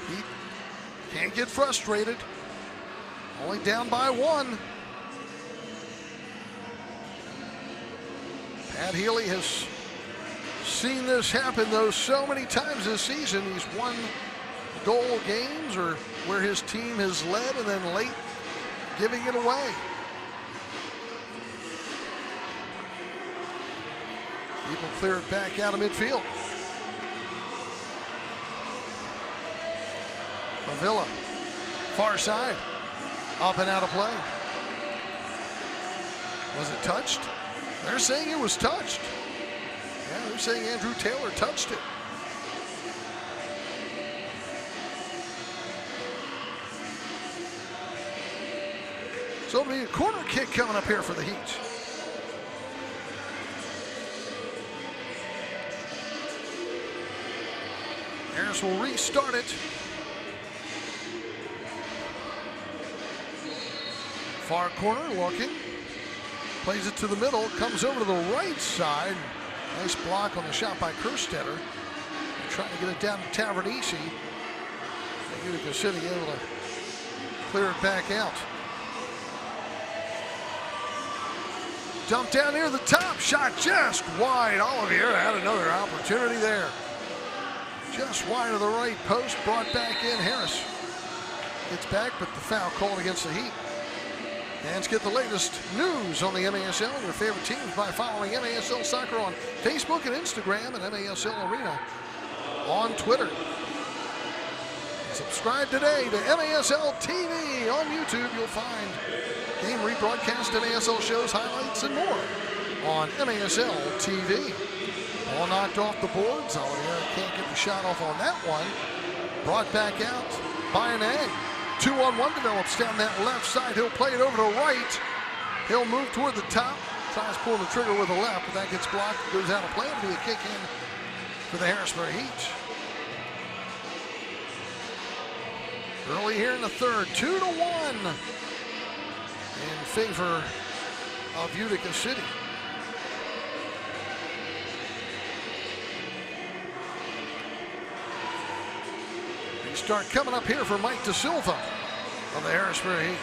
[SPEAKER 1] He can't get frustrated. Only down by one. Pat Healy has seen this happen, though, so many times this season. He's won goal games or where his team has led and then late giving it away. People clear it back out of midfield. Avila, far side, up and out of play. Was it touched? They're saying it was touched. Yeah, they're saying Andrew Taylor touched it. So it'll be a corner kick coming up here for the Heat. Harris will restart it. Far corner looking. Plays it to the middle, comes over to the right side. Nice block on the shot by Kerstetter. Trying to get it down to Tavernisi. Utica City able to clear it back out. Dump down near the top, shot just wide. Olivier had another opportunity there. Just wide of the right post, brought back in. Harris gets back, but the foul called against the Heat. Fans get the latest news on the MASL and your favorite teams by following MASL Soccer on Facebook and Instagram and MASL Arena on Twitter. Subscribe today to MASL TV on YouTube. You'll find game rebroadcast, MASL shows, highlights, and more on MASL TV. Ball knocked off the boards. Olivier can't get the shot off on that one. Brought back out by an egg. 2-on-1 develops down that left side. He'll play it over to right. He'll move toward the top. Tries pulling the trigger with the left, but that gets blocked. Goes out of play. It'll be a kick in for the Harrisburg Heat. Early here in the third, 2-1 in favor of Utica City. Start coming up here for Mike Da Silva of the Harrisburg Heat.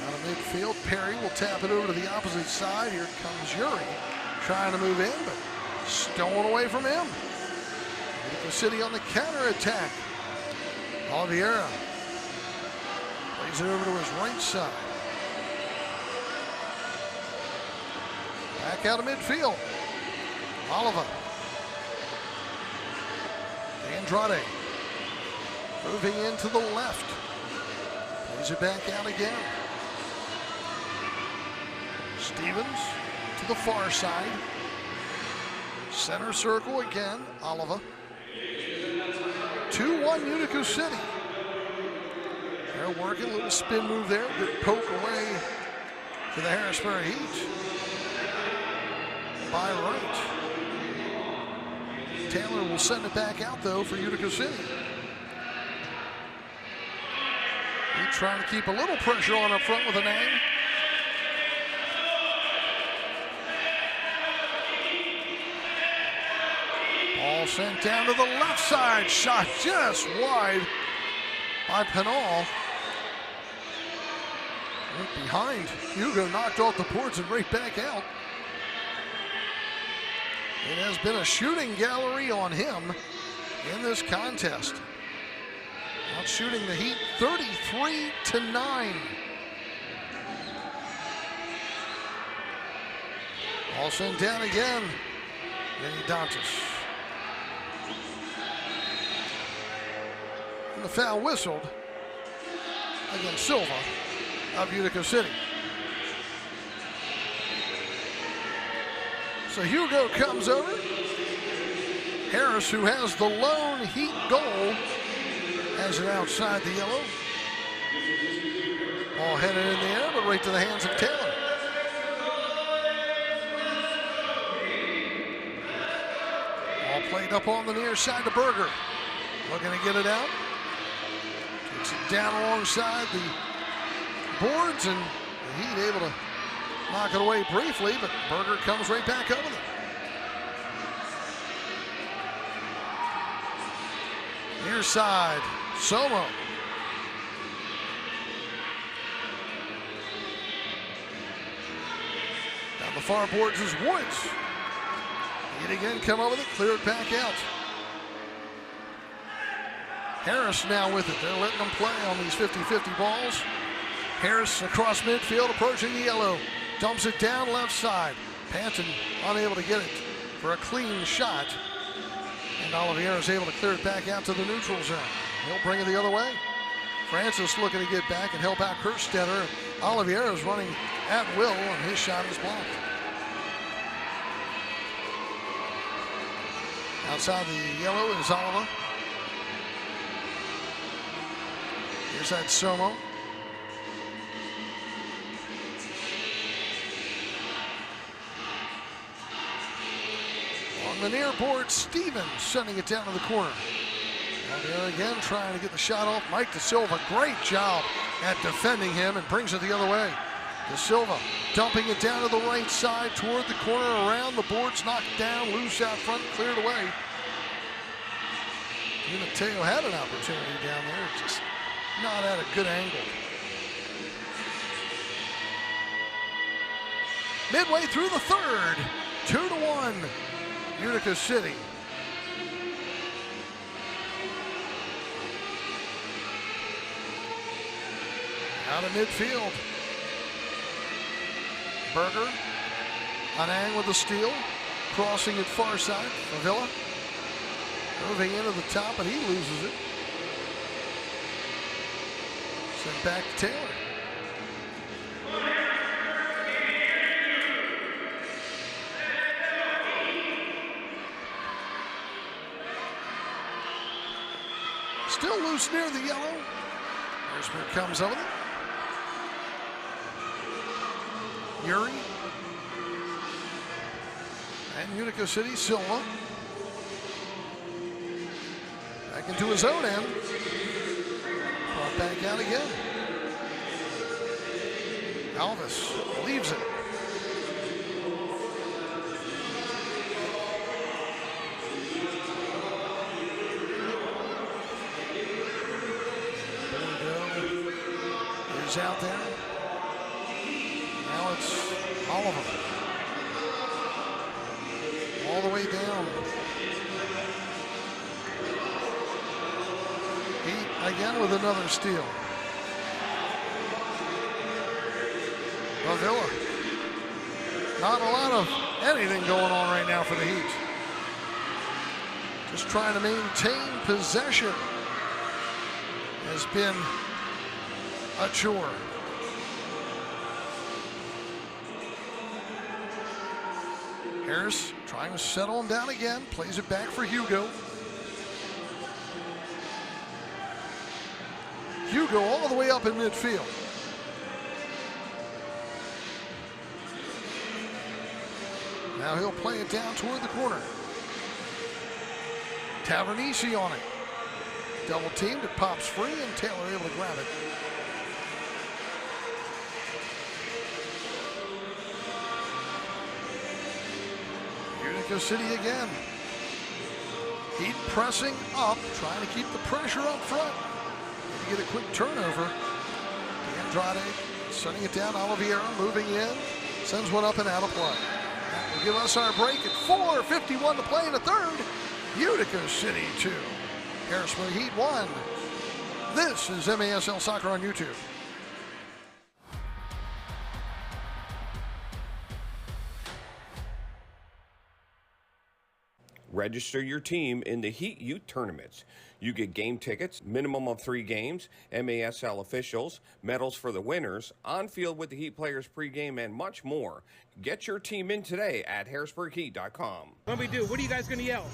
[SPEAKER 1] Out of midfield, Perry will tap it over to the opposite side. Here comes Yuri trying to move in, but stolen away from him. Utica City on the counter attack. Oliveira plays it over to his right side. Back out of midfield. Oliva. Andrade moving into the left. Plays it back out again. Stevens to the far side. Center circle again. Oliva. 2-1 Utica City. They're working. A little spin move there. Good poke away to the Harrisburg Heat. By right. Taylor will send it back out, though, for Utica City. He's trying to keep a little pressure on up front with an egg. Ball sent down to the left side. Shot just wide by Penal. Went behind. Hugo knocked off the boards and right back out. It has been a shooting gallery on him in this contest. Out shooting the Heat 33-9. All sent down again. Vinny Dantas. And the foul whistled against Silva of Utica City. So Hugo comes over. Harris, who has the lone Heat goal, has it outside the yellow. Ball headed in the air, but right to the hands of Taylor. Ball played up on the near side to Berger. Looking to get it out. Takes it down alongside the boards, and the Heat able to knock it away briefly, but Berger comes right back up with it. Near side, Somo. Down the far boards is Woods. Yet again, come up with it, clear it back out. Harris now with it. They're letting them play on these 50-50 balls. Harris across midfield, approaching the yellow. Dumps it down left side. Panton unable to get it for a clean shot. And Oliveira is able to clear it back out to the neutral zone. He'll bring it the other way. Francis looking to get back and help out Kerstetter. Oliveira is running at will, and his shot is blocked. Outside the yellow is Oliva. Here's that Somo. On the near board, Stevens sending it down to the corner. Out there again, trying to get the shot off. Mike De Silva, great job at defending him, and brings it the other way. De Silva dumping it down to the right side toward the corner, around the boards, knocked down, loose out front, cleared away. Mateo had an opportunity down there, just not at a good angle. Midway through the third, 2-1, Utica City. Out of midfield. Berger, Anang with the steal, crossing it far side, Favilla. Moving into the top, and he loses it. Sent back to Taylor. Still loose near the yellow. Harrisburg comes over it. Yuri. And Utica City, Silva. Back into his own end. Brought back out again. Alvis leaves it. Bordeaux is out there. Now it's Oliver. All the way down. Heat again with another steal. Avila. Not a lot of anything going on right now for the Heat. Just trying to maintain possession has been a chore. Harris trying to settle him down again. Plays it back for Hugo. Hugo all the way up in midfield. Now he'll play it down toward the corner. Tavernisi on it. Double teamed, it pops free, and Taylor able to grab it. Utica City again. Heat pressing up, trying to keep the pressure up front. To get a quick turnover. Andrade sending it down. Oliveira moving in. Sends one up and out of play. That will give us our break at 4:51 to play in the third. Utica City 2, Harrisburg Heat 1. This is MASL Soccer on YouTube.
[SPEAKER 3] Register your team in the Heat Youth Tournaments. You get game tickets, minimum of 3 games, MASL officials, medals for the winners, on field with the Heat players pregame, and much more. Get your team in today at harrisburgheat.com.
[SPEAKER 4] What we do? What are you guys going to yell?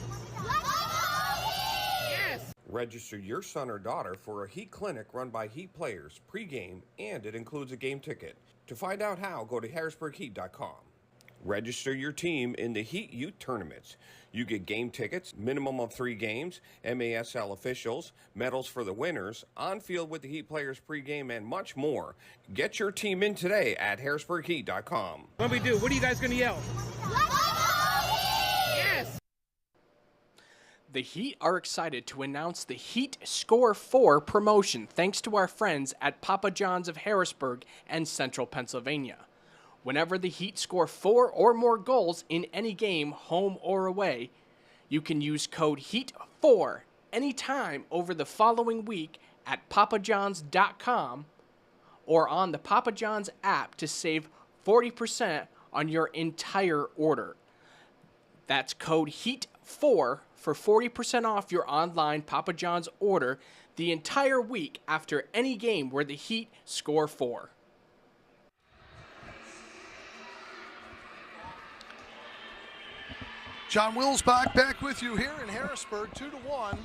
[SPEAKER 4] Yes!
[SPEAKER 3] Register your son or daughter for a Heat clinic run by Heat players pregame, and it includes a game ticket. To find out how, go to harrisburgheat.com. Register your team in the Heat Youth Tournaments. You get game tickets, minimum of 3 games, MASL officials, medals for the winners, on field with the Heat players pregame, and much more. Get your team in today at harrisburgheat.com.
[SPEAKER 4] What we do? What are you guys going to yell? Yes!
[SPEAKER 2] The Heat are excited to announce the Heat Score 4 promotion thanks to our friends at Papa John's of Harrisburg and Central Pennsylvania. Whenever the Heat score 4 or more goals in any game, home or away, you can use code HEAT4 anytime over the following week at papajohns.com or on the Papa John's app to save 40% on your entire order. That's code HEAT4 for 40% off your online Papa John's order the entire week after any game where the Heat score 4.
[SPEAKER 1] John Wilsbach back with you here in Harrisburg, 2-1.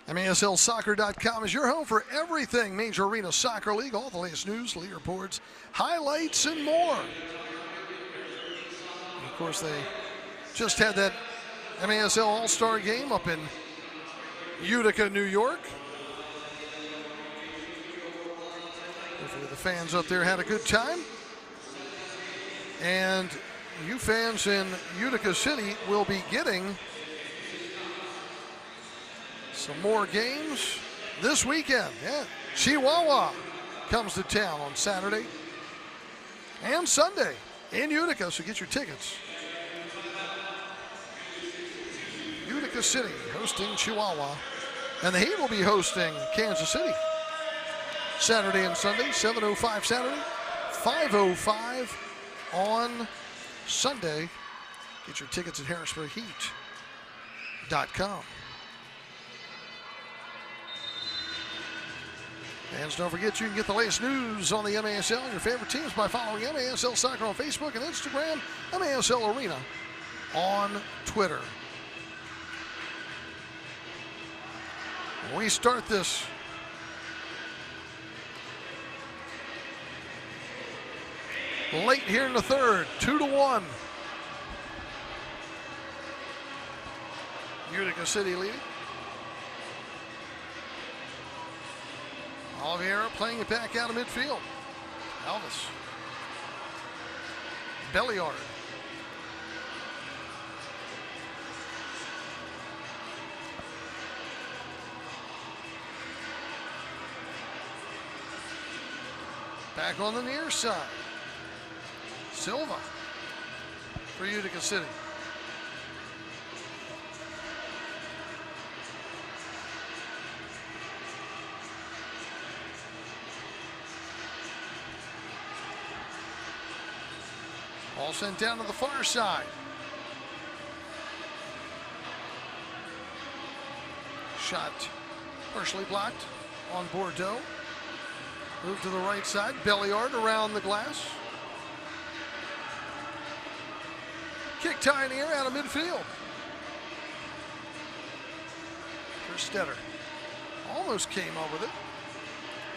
[SPEAKER 1] MASLsoccer.com is your home for everything Major Arena Soccer League, all the latest news, leaderboards, highlights, and more. And of course, they just had that MASL All-Star game up in Utica, New York. Hopefully the fans up there had a good time. And you fans in Utica City will be getting some more games this weekend. Yeah, Chihuahua comes to town on Saturday and Sunday in Utica, so get your tickets. Utica City hosting Chihuahua, and the Heat will be hosting Kansas City Saturday and Sunday, 7:05 Saturday, 5:05 on Sunday. Get your tickets at harrisburgheat.com. Fans, don't forget you can get the latest news on the MASL and your favorite teams by following MASL Soccer on Facebook and Instagram, MASL Arena on Twitter. When we start this late here in the third, 2-1. Utica City leading. Oliveira playing it back out of midfield. Elvis. Belliard. Back on the near side. Silva for Utica City. Ball sent down to the far side. Shot partially blocked on Bordeaux. Move to the right side. Belliard around the glass. Kick tie in the air out of midfield. For Stetter. Almost came up with it.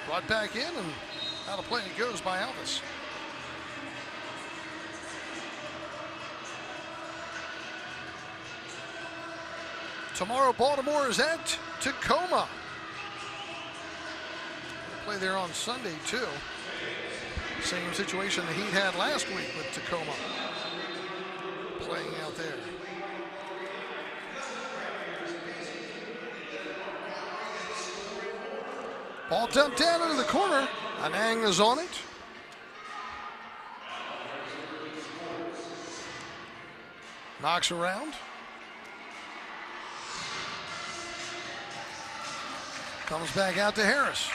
[SPEAKER 1] Brought back in and out of play it goes by Elvis. Tomorrow, Baltimore is at Tacoma. They'll play there on Sunday, too. Same situation the Heat had last week with Tacoma. Playing out there. Ball dumped down into the corner. Anang is on it. Knocks around. Comes back out to Harris.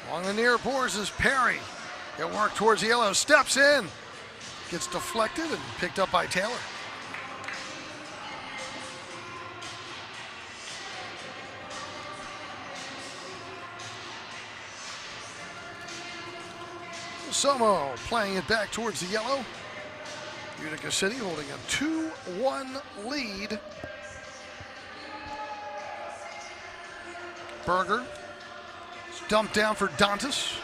[SPEAKER 1] Along the near boards is Perry. He'll work towards the yellow. Steps in. Gets deflected and picked up by Taylor. Somo playing it back towards the yellow. Utica City holding a 2-1 lead. Berger dumped down for Dantas.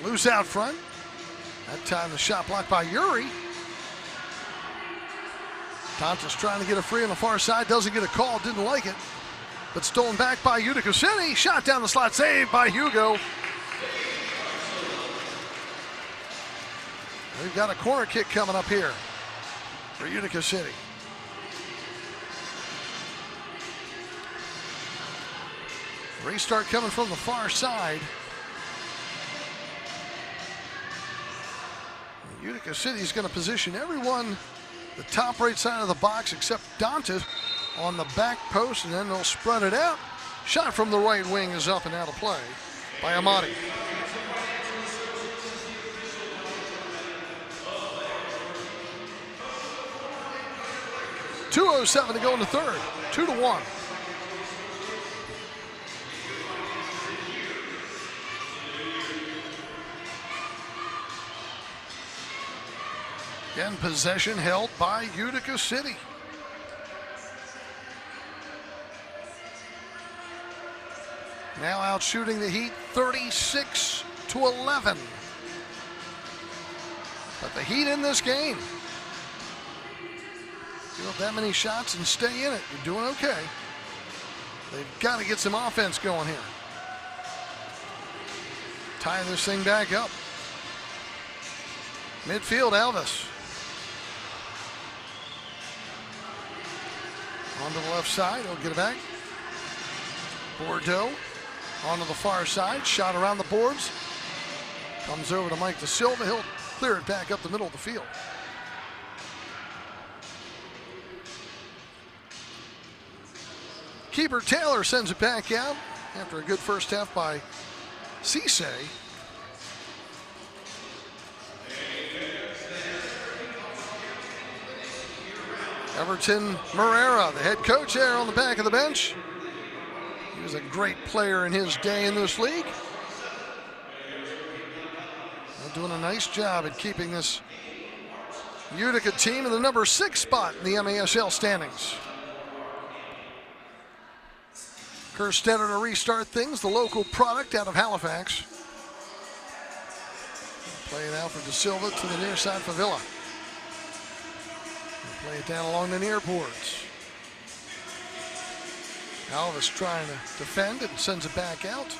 [SPEAKER 1] Loose out front. That time the shot blocked by Uri. Dantas trying to get a free on the far side. Doesn't get a call. Didn't like it. But stolen back by Utica City. Shot down the slot. Saved by Hugo. We've got a corner kick coming up here for Utica City. Restart coming from the far side. Utica City is going to position everyone the top right side of the box except Dantas on the back post, and then they'll spread it out. Shot from the right wing is up and out of play by Amati. .207 to go in the third. 2-1. Again, possession held by Utica City. Now out shooting the Heat 36-11. But the Heat in this game. Give up that many shots and stay in it. You're doing okay. They've got to get some offense going here. Tie this thing back up. Midfield, Elvis. Onto the left side, he'll get it back. Bordeaux onto the far side, shot around the boards. Comes over to Mike Da Silva, he'll clear it back up the middle of the field. Keeper Taylor sends it back out after a good first half by Cisse. Everton Morera, the head coach there on the back of the bench. He was a great player in his day in this league. They're doing a nice job at keeping this Utica team in the number 6 spot in the MASL standings. Kerstetter to restart things, the local product out of Halifax. Play it out for Da Silva to the near side for Villa. Play it down along the near boards. Alvis trying to defend and sends it back out.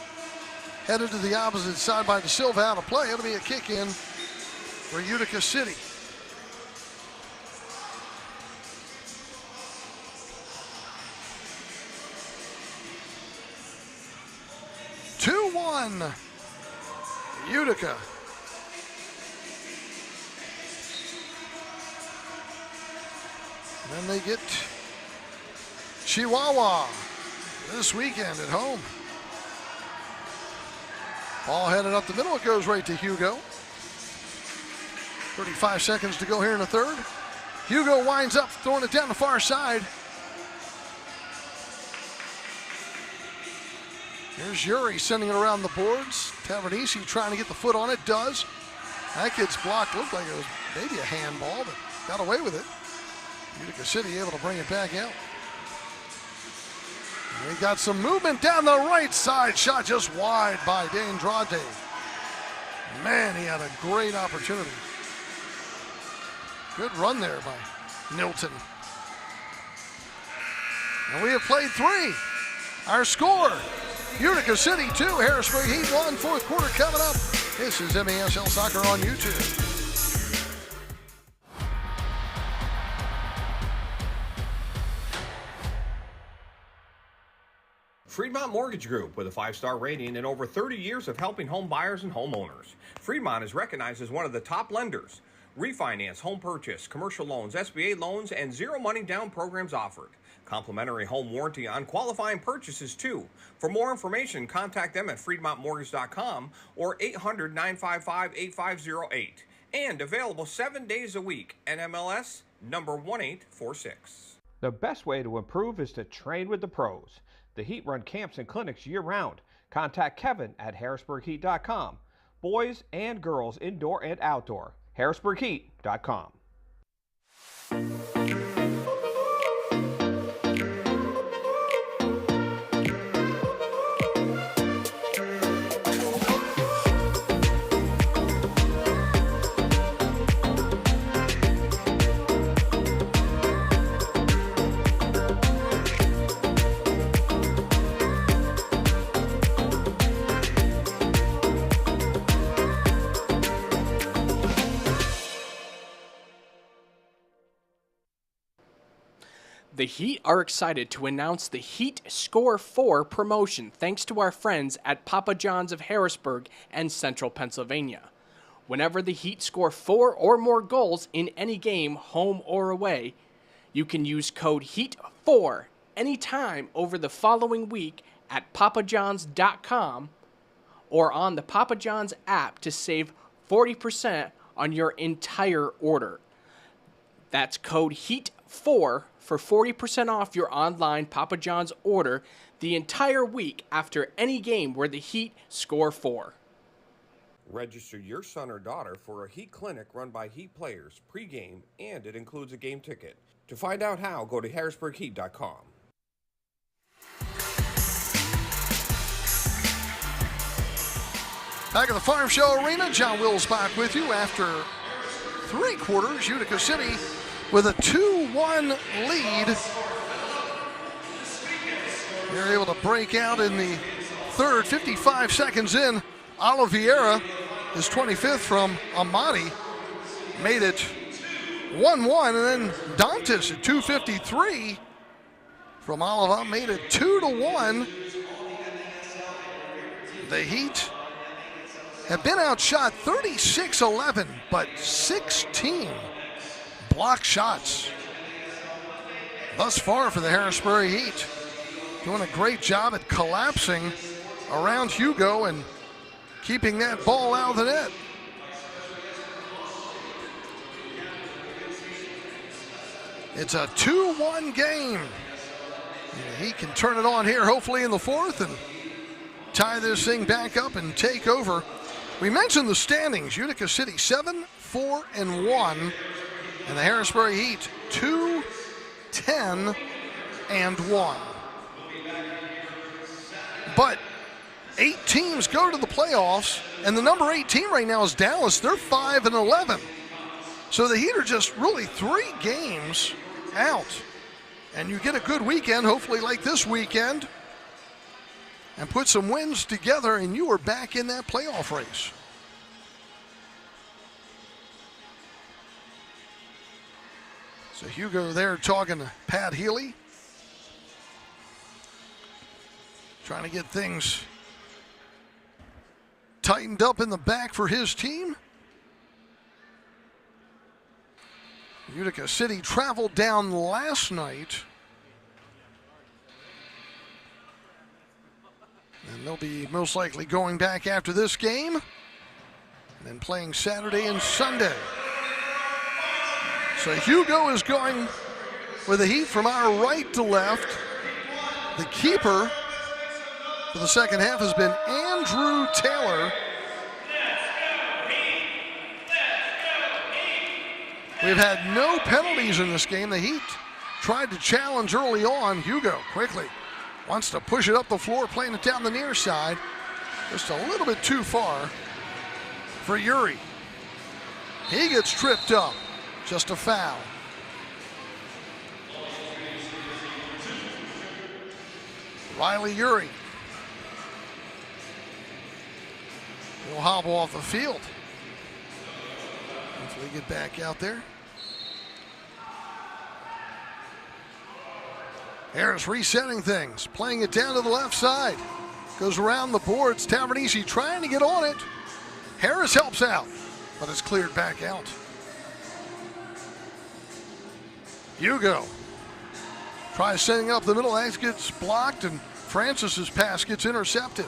[SPEAKER 1] Headed to the opposite side by Da Silva, out of play. It'll be a kick in for Utica City. (2-1) Utica. And then they get Chihuahua this weekend at home. Ball headed up the middle. It goes right to Hugo. 35 seconds to go here in the third. Hugo winds up throwing it down the far side. Here's Uri sending it around the boards. Tavernisi trying to get the foot on it. Does. That gets blocked. Looked like it was maybe a handball, but got away with it. Utica City able to bring it back out. And we got some movement down the right side. Shot just wide by D'Andrade. Man, he had a great opportunity. Good run there by Nilton. And we have played 3. Our score, Utica City 2, Harrisburg Heat 1. Fourth quarter coming up. This is MASL Soccer on YouTube.
[SPEAKER 3] Fremont Mortgage Group, with a 5-star rating and over 30 years of helping home buyers and homeowners. Fremont is recognized as one of the top lenders. Refinance, home purchase, commercial loans, SBA loans, and zero money down programs offered. Complimentary home warranty on qualifying purchases too. For more information, contact them at fremontmortgage.com or 800-955-8508. And available 7 days a week. NMLS number 1846.
[SPEAKER 5] The best way to improve is to train with the pros. The Heat run camps and clinics year-round. Contact Kevin at harrisburgheat.com. Boys and girls indoor and outdoor. harrisburgheat.com.
[SPEAKER 2] The Heat are excited to announce the Heat Score 4 promotion thanks to our friends at Papa John's of Harrisburg and Central Pennsylvania. Whenever the Heat score 4 or more goals in any game, home or away, you can use code HEAT4 anytime over the following week at papajohns.com or on the Papa John's app to save 40% on your entire order. That's code HEAT4 for 40% off your online Papa John's order the entire week after any game where the Heat score 4.
[SPEAKER 3] Register your son or daughter for a Heat clinic run by Heat players pregame, and it includes a game ticket. To find out how, go to harrisburgheat.com.
[SPEAKER 1] Back at the Farm Show Arena, John Wills back with you after 3 quarters. Utica City with a 2-1 lead. They're able to break out in the third, 55 seconds in. Oliveira, his 25th from Amati, made it 1-1, and then Dantas at 2:53 from Oliva made it 2-1. The Heat have been outshot 36-11, but 16 block shots thus far for the Harrisburg Heat. Doing a great job at collapsing around Hugo and keeping that ball out of the net. It's a 2-1 game. He can turn it on here hopefully in the fourth and tie this thing back up and take over. We mentioned the standings. Utica City 7-4-1, and the Harrisburg Heat 2-10-1. But 8 teams go to the playoffs, and the number 8 team right now is Dallas. They're 5-11. So the Heat are just really 3 games out. And you get a good weekend, hopefully like this weekend, and put some wins together, and you are back in that playoff race. So Hugo there talking to Pat Healy, trying to get things tightened up in the back for his team. Utica City traveled down last night, and they'll be most likely going back after this game, and then playing Saturday and Sunday. So Hugo is going with the Heat from our right to left. The keeper for the second half has been Andrew Taylor. We've had no penalties in this game. The Heat tried to challenge early on. Hugo quickly wants to push it up the floor, playing it down the near side. Just a little bit too far for Yuri. He gets tripped up. Just a foul. Riley Yuri. He'll hobble off the field. Hopefully get back out there. Harris resetting things, playing it down to the left side. Goes around the boards. Tavernisi trying to get on it. Harris helps out, but it's cleared back out. Hugo tries setting up the middle. That gets blocked, and Francis's pass gets intercepted.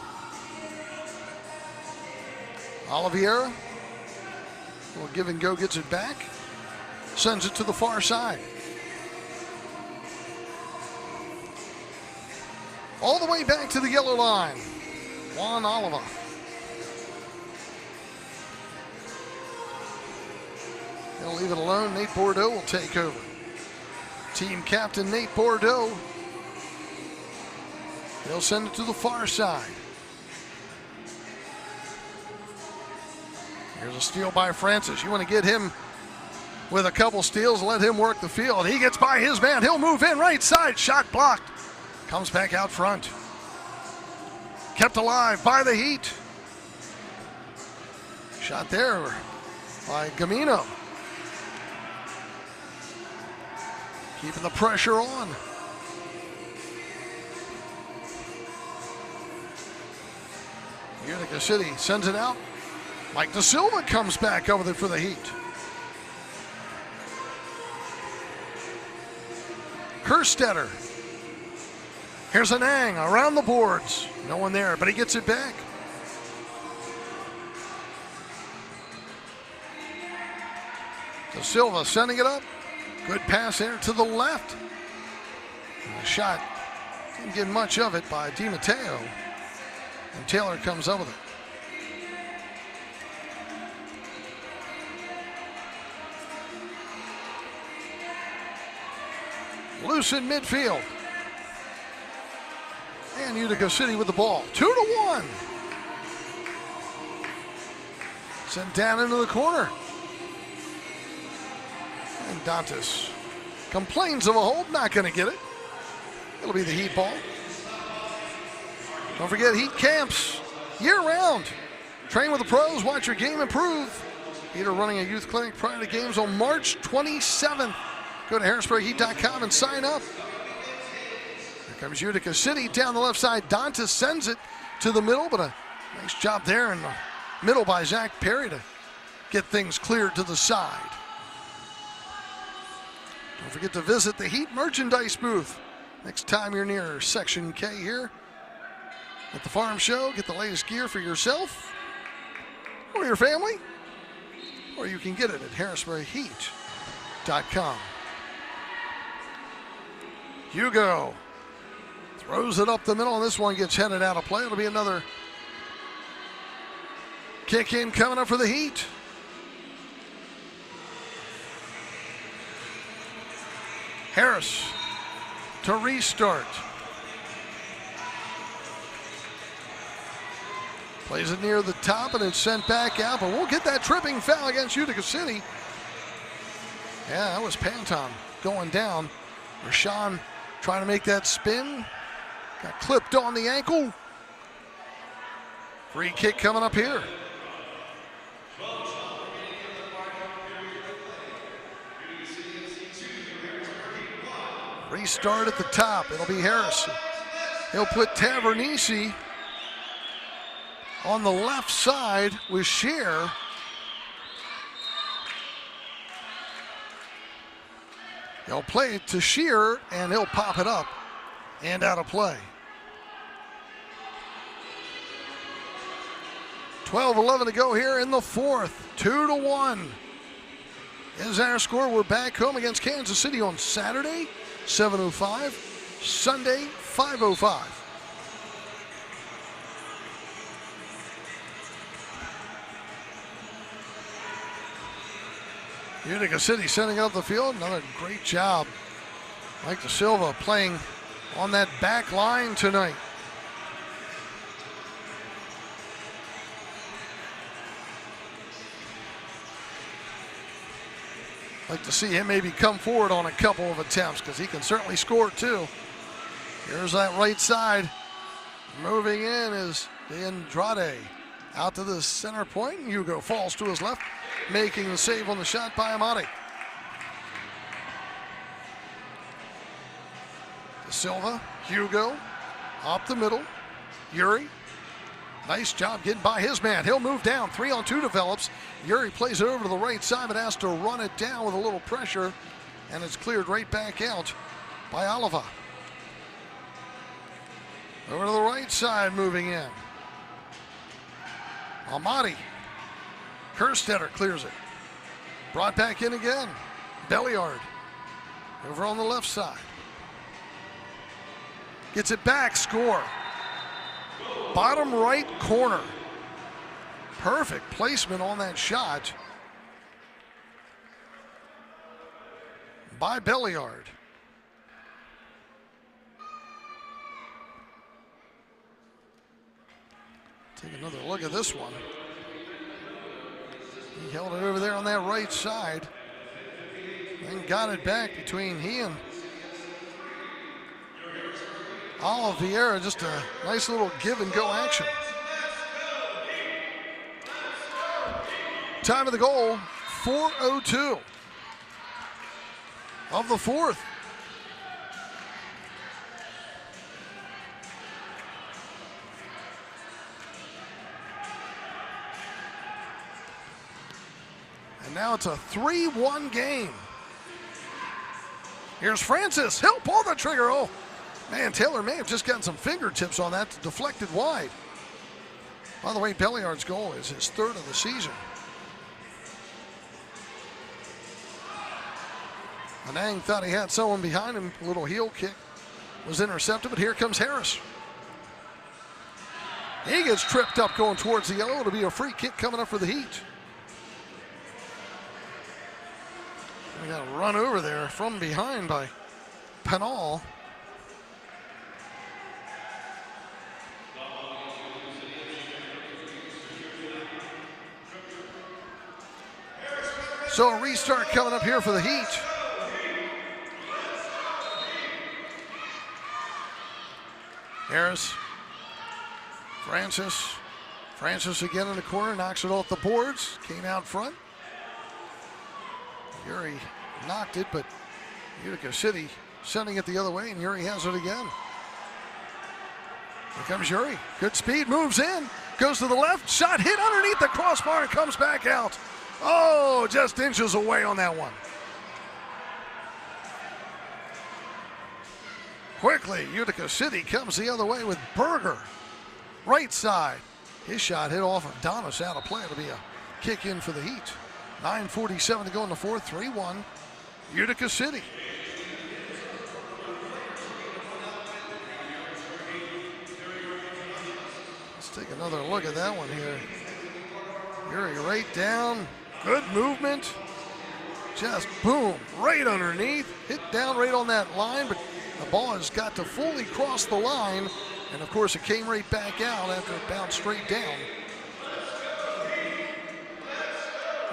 [SPEAKER 1] Oliveira will give and go, gets it back. Sends it to the far side. All the way back to the yellow line. Juan Oliva. He'll leave it alone. Nate Bordeaux will take over. Team captain Nate Bordeaux. He'll send it to the far side. Here's a steal by Francis. You want to get him with a couple steals, let him work the field. He gets by his man. He'll move in right side. Shot blocked. Comes back out front. Kept alive by the Heat. Shot there by Gamino. Keeping the pressure on. Utica City sends it out. Mike Da Silva comes back over there for the Heat. Kerstetter. Here's Anang around the boards. No one there, but he gets it back. Da Silva sending it up. Good pass there to the left. And the shot didn't get much of it by Di Matteo. And Taylor comes up with it. Loose in midfield. And Utica City with the ball. 2-1. Sent down into the corner. And Dantas complains of a hold. Not going to get it. It'll be the Heat ball. Don't forget Heat camps year-round. Train with the pros. Watch your game improve. Heat are running a youth clinic prior to games on March 27th. Go to HarrisburgHeat.com and sign up. Here comes Utica City down the left side. Dantas sends it to the middle, but a nice job there in the middle by Zach Perry to get things cleared to the side. Don't forget to visit the Heat merchandise booth next time you're near Section K here at the Farm Show. Get the latest gear for yourself or your family, or you can get it at HarrisburgHeat.com. Hugo throws it up the middle, and this one gets headed out of play. It'll be another kick in coming up for the Heat. Harris to restart. Plays it near the top, and it's sent back out, but we'll get that tripping foul against Utica City. Yeah, that was Panton going down. Rashawn trying to make that spin. Got clipped on the ankle. Free kick coming up here. Restart at the top. It'll be Harris. He'll put Tavernisi on the left side with Scheer. He'll play it to Scheer, and he'll pop it up and out of play. 12-11 to go here in the fourth. 2-1 is our score. We're back home against Kansas City on Saturday, 7:05. Sunday, 5:05. Utica City setting up the field. Another great job. Mike Da Silva playing on that back line tonight. Like to see him maybe come forward on a couple of attempts, because he can certainly score too. Here's that right side. Moving in is Andrade. Out to the center point, and Hugo falls to his left, making the save on the shot by Amati. Da Silva, Hugo, up the middle. Yuri, nice job getting by his man. He'll move down. 3-on-2 develops. Yuri plays it over to the right side, but has to run it down with a little pressure, and it's cleared right back out by Oliva. Over to the right side, moving in. Almaty. Kerstetter clears it. Brought back in again. Belliard. Over on the left side. Gets it back, score. Bottom right corner. Perfect placement on that shot by Belliard. Take another look at this one. He held it over there on that right side. Then got it back between he and Oliveira. Just a nice little give and go action. Time of the goal, 4:02 of the fourth. And now it's a 3-1 game. Here's Francis. He'll pull the trigger. Oh, man, Taylor may have just gotten some fingertips on that. Deflected wide. By the way, Belliard's goal is his third of the season. Anang thought he had someone behind him. A little heel kick was intercepted, but here comes Harris. He gets tripped up going towards the yellow. It'll be a free kick coming up for the Heat. We got a run over there from behind by Penal. So a restart coming up here for the Heat. Harris, Francis again in the corner, knocks it off the boards, came out front. Yuri knocked it, but Utica City sending it the other way, and Yuri has it again. Here comes Yuri, good speed, moves in, goes to the left, shot hit underneath the crossbar and comes back out. Oh, just inches away on that one. Quickly, Utica City comes the other way with Berger. Right side. His shot hit off of Donis out of play. It'll be a kick in for the Heat. 9:47 to go in the fourth. 3-1, Utica City. Let's take another look at that one here. Yuri right down. Good movement. Just boom, right underneath. Hit down right on that line, but the ball has got to fully cross the line, and of course it came right back out after it bounced straight down.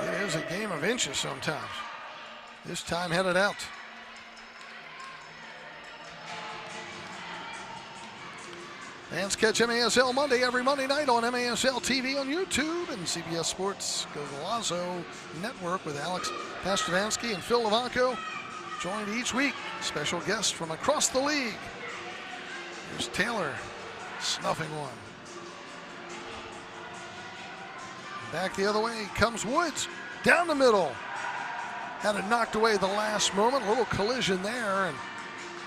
[SPEAKER 1] It is a game of inches sometimes. This time headed out. Fans catch MASL Monday every Monday night on MASL TV on YouTube and CBS Sports Golazo Network with Alex Pastavansky and Phil Levanco. Joined each week, special guests from across the league. Here's Taylor snuffing one. Back the other way comes Woods, down the middle. Had it knocked away the last moment, a little collision there, and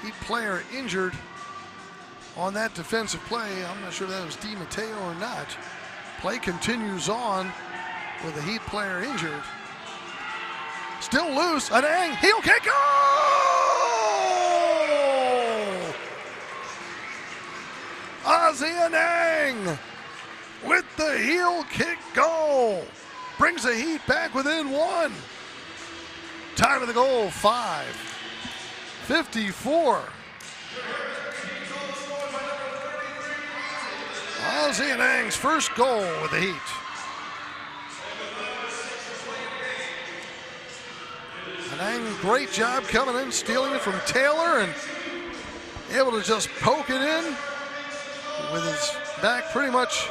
[SPEAKER 1] Heat player injured on that defensive play. I'm not sure if that was Di Matteo or not. Play continues on with the Heat player injured. Still loose, Anang, heel kick, goal! Ozzie Anang with the heel kick goal. Brings the Heat back within one. Time of the goal, 5:54. Ozzie Anang's first goal with the Heat. Anang, great job coming in, stealing it from Taylor and able to just poke it in with his back pretty much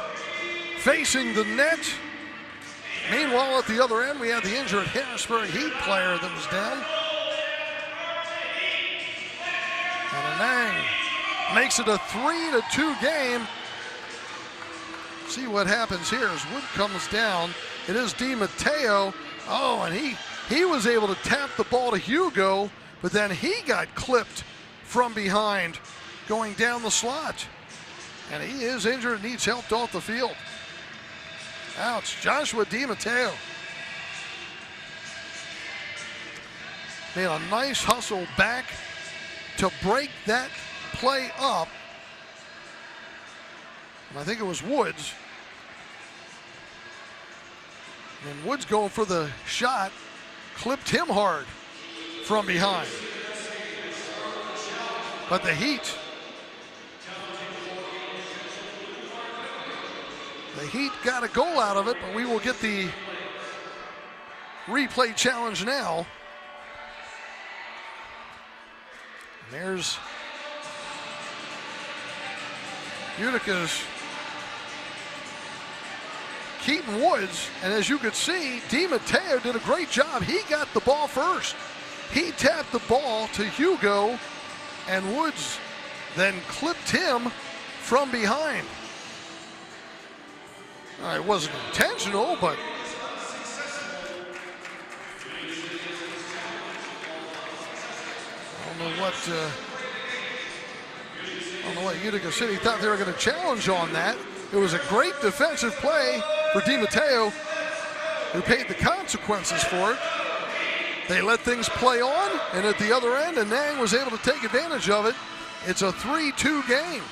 [SPEAKER 1] facing the net. Meanwhile, at the other end, we had the injured Harrisburg Heat player that was down. And Anang makes it a 3-2 game. See what happens here as Wood comes down. It is DiMatteo. Oh, and he was able to tap the ball to Hugo, but then he got clipped from behind going down the slot. And he is injured, needs help off the field. Ouch, Joshua DiMatteo. Made a nice hustle back to break that play up. And I think it was Woods. And Woods going for the shot, clipped him hard from behind. But the Heat got a goal out of it, but we will get the replay challenge now. And there's Utica's Keaton Woods, and as you could see, DiMatteo did a great job. He got the ball first. He tapped the ball to Hugo, and Woods then clipped him from behind. It wasn't intentional, but I don't know what Utica City thought they were going to challenge on that. It was a great defensive play for DiMatteo, who paid the consequences for it. They let things play on, and at the other end, Anang was able to take advantage of it. It's a 3-2 game.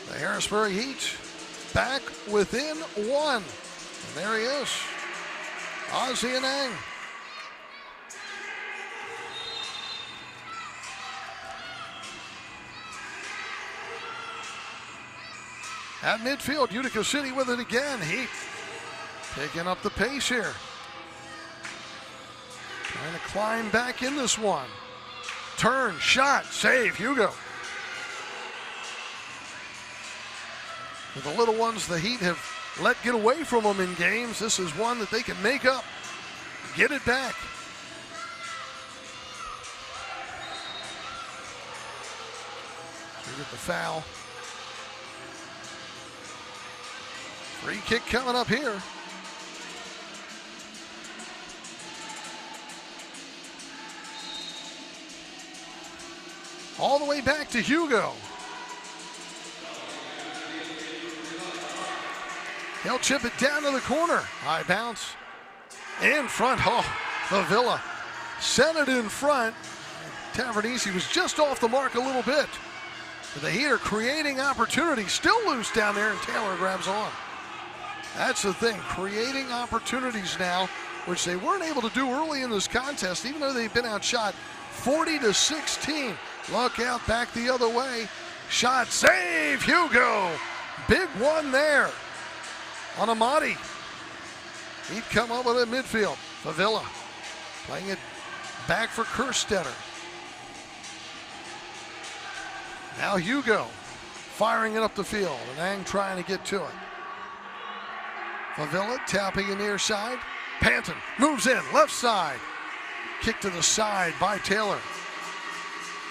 [SPEAKER 1] The Harrisburg Heat back within one. And there he is, Ozzie Anang. At midfield, Utica City with it again. Heat picking up the pace here. Trying to climb back in this one. Turn, shot, save, Hugo. For the little ones the Heat have let get away from them in games, this is one that they can make up, get it back. We get the foul. Free kick coming up here. All the way back to Hugo. He'll chip it down to the corner. High bounce. In front. Oh, Favilla sent it in front. Tavernese was just off the mark a little bit. But the Heat are creating opportunities. Still loose down there, and Taylor grabs on. That's the thing, creating opportunities now, which they weren't able to do early in this contest, even though they've been outshot 40-16. Look out, back the other way. Shot, save, Hugo. Big one there on Amati. He'd come up with it midfield. Favilla playing it back for Kerstetter. Now Hugo firing it up the field, and Ang trying to get to it. Favilla tapping in near side. Panton moves in, left side. Kick to the side by Taylor.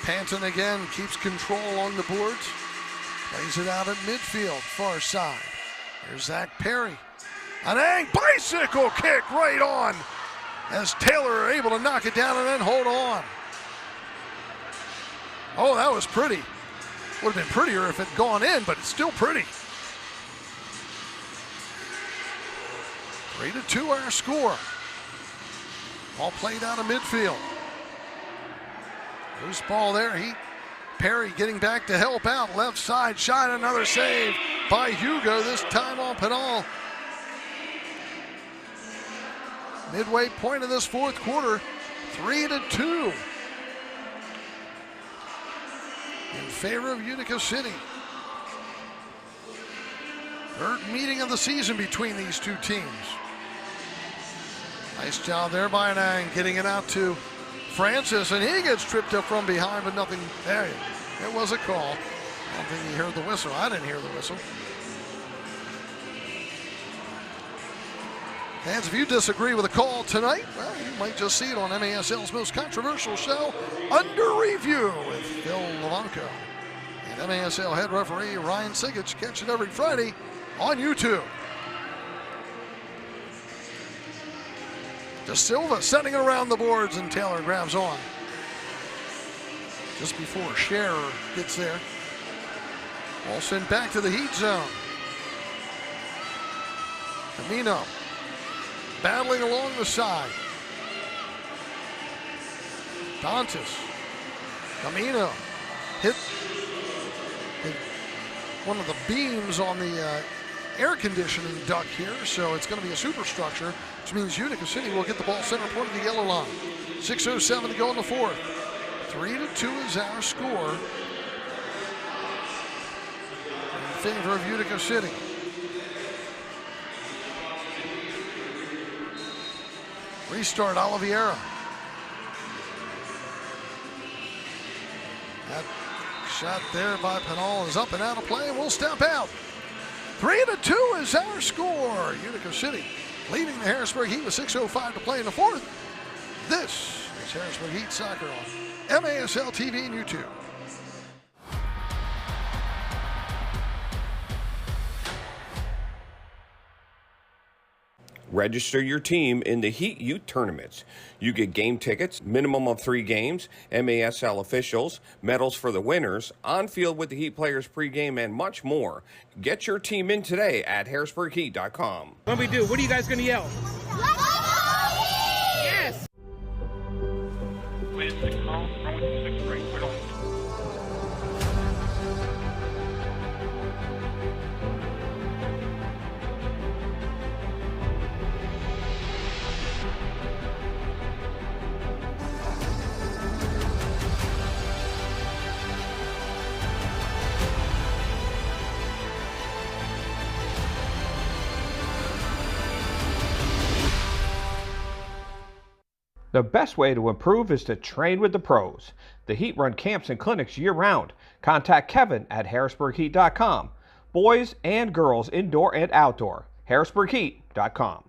[SPEAKER 1] Panton again keeps control along the boards. Plays it out at midfield, far side. There's Zach Perry. An Ang bicycle kick right on as Taylor are able to knock it down and then hold on. Oh, that was pretty. Would have been prettier if it had gone in, but it's still pretty. 3-2 our score. All played out of midfield. Loose ball there. Perry getting back to help out. Left side shot, another save by Hugo, this time on Penal. Midway point of this fourth quarter, 3-2 in favor of Utica City. Third meeting of the season between these two teams. Nice job there by Nang, getting it out to Francis, and he gets tripped up from behind, but nothing there. It was a call. I don't think he heard the whistle. I didn't hear the whistle. Fans, if you disagree with the call tonight, well, you might just see it on MASL's most controversial show, Under Review, with Phil Levanco and MASL head referee Ryan Sigich. Catch it every Friday on YouTube. De Silva sending it around the boards, and Taylor grabs on just before Scherer gets there. Ball sent back to the heat zone. Camino battling along the side. Dantas. Camino hit one of the beams on the air conditioning duct here, so it's going to be a superstructure, which means Utica City will get the ball center point of the yellow line. 6:07 to go in the fourth. 3-2 is our score in favor of Utica City. Restart Oliveira. That shot there by Penal is up and out of play, and we'll step out. 3-2 is our score. Utica City leading the Harrisburg Heat with 6:05 to play in the fourth. This is Harrisburg Heat Soccer on MASL TV and YouTube.
[SPEAKER 3] Register your team in the Heat Youth Tournaments. You get game tickets, minimum of 3 games, MASL officials, medals for the winners, on field with the Heat players pregame, and much more. Get your team in today at harrisburgheat.com.
[SPEAKER 4] What do we do? What are you guys going to yell? Yes!
[SPEAKER 7] With the call from 6th grade, we're on.
[SPEAKER 5] The best way to improve is to train with the pros. The Heat run camps and clinics year-round. Contact Kevin at harrisburgheat.com. Boys and girls, indoor and outdoor. harrisburgheat.com.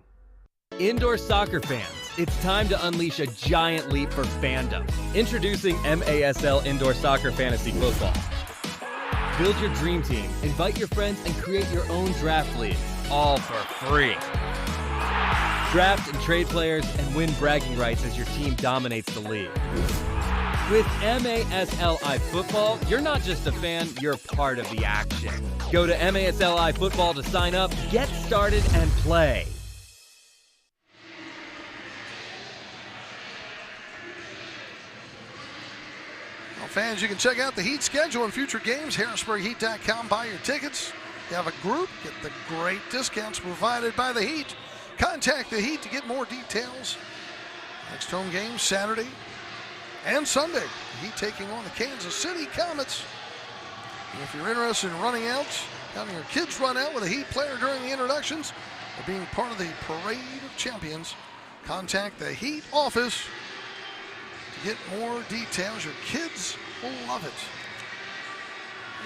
[SPEAKER 6] Indoor soccer fans, it's time to unleash a giant leap for fandom. Introducing MASL Indoor Soccer Fantasy Football. Build your dream team, invite your friends, and create your own draft league, all for free. Draft and trade players and win bragging rights as your team dominates the league. With MASLI Football, you're not just a fan, you're part of the action. Go to MASLI Football to sign up, get started, and play.
[SPEAKER 1] Well, fans, you can check out the Heat schedule and future games, harrisburgheat.com. Buy your tickets. You have a group, get the great discounts provided by the Heat. Contact the Heat to get more details. Next home game Saturday and Sunday. The Heat taking on the Kansas City Comets. And if you're interested in running out, having your kids run out with a Heat player during the introductions, or being part of the Parade of Champions, contact the Heat office to get more details. Your kids will love it.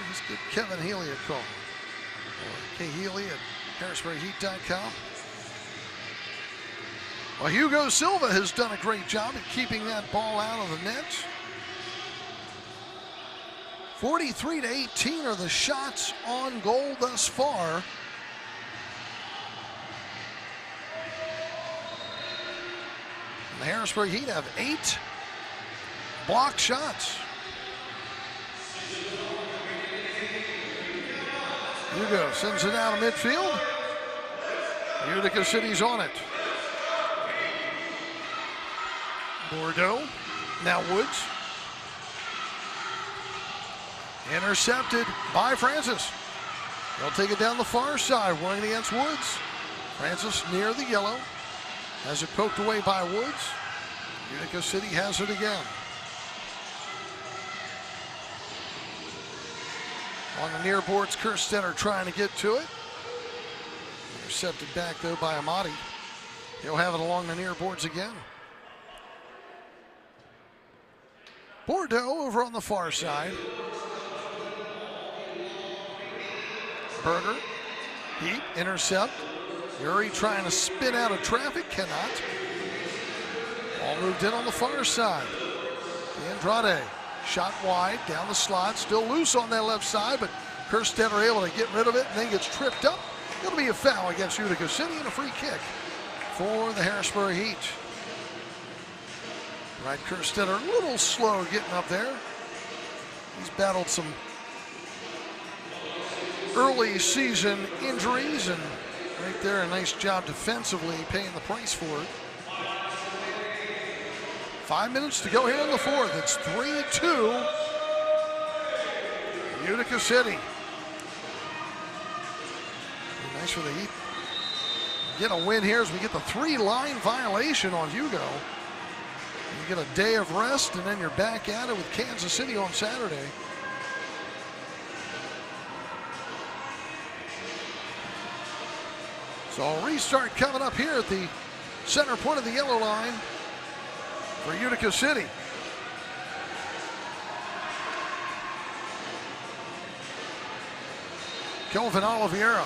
[SPEAKER 1] Just give Kevin Healy a call. Or khealy at harrisburgheat.com. Well, Hugo Silva has done a great job at keeping that ball out of the net. 43-18 are the shots on goal thus far. And the Harrisburg Heat have 8 blocked shots. Hugo sends it out of midfield. Utica City's on it. Bordeaux, now Woods. Intercepted by Francis. They'll take it down the far side, running against Woods. Francis near the yellow. Has it poked away by Woods. Utica City has it again. On the near boards, Kerstetter trying to get to it. Intercepted back though by Amati. He'll have it along the near boards again. Bordeaux over on the far side. Berger, Heat, intercept. Yuri trying to spin out of traffic, cannot. Ball moved in on the far side. Andrade, shot wide, down the slot, still loose on that left side, but Kerstetter able to get rid of it and then gets tripped up. It'll be a foul against Utica City and a free kick for the Harrisburg Heat. Right, Kerstetter a little slow getting up there. He's battled some early season injuries, and right there, a nice job defensively, paying the price for it. 5 minutes to go here in the fourth. It's 3-2. Utica City. Nice for the Heat. Get a win here as we get the 3-line violation on Hugo. You get a day of rest, and then you're back at it with Kansas City on Saturday. So a restart coming up here at the center point of the yellow line for Utica City. Kelvin Oliveira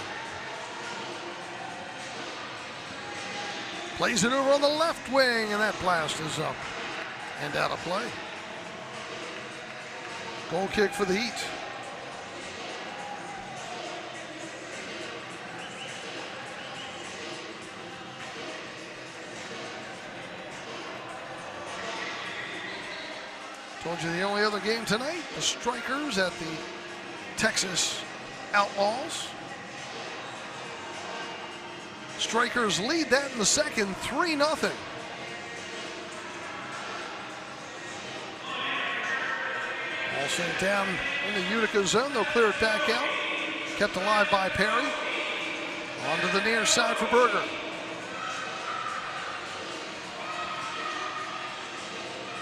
[SPEAKER 1] plays it over on the left wing, and that blast is up and out of play. Goal kick for the Heat. Told you the only other game tonight, the Strikers at the Texas Outlaws. Strikers lead that in the second, 3-0. Ball sent down in the Utica zone. They'll clear it back out. Kept alive by Perry. On to the near side for Berger.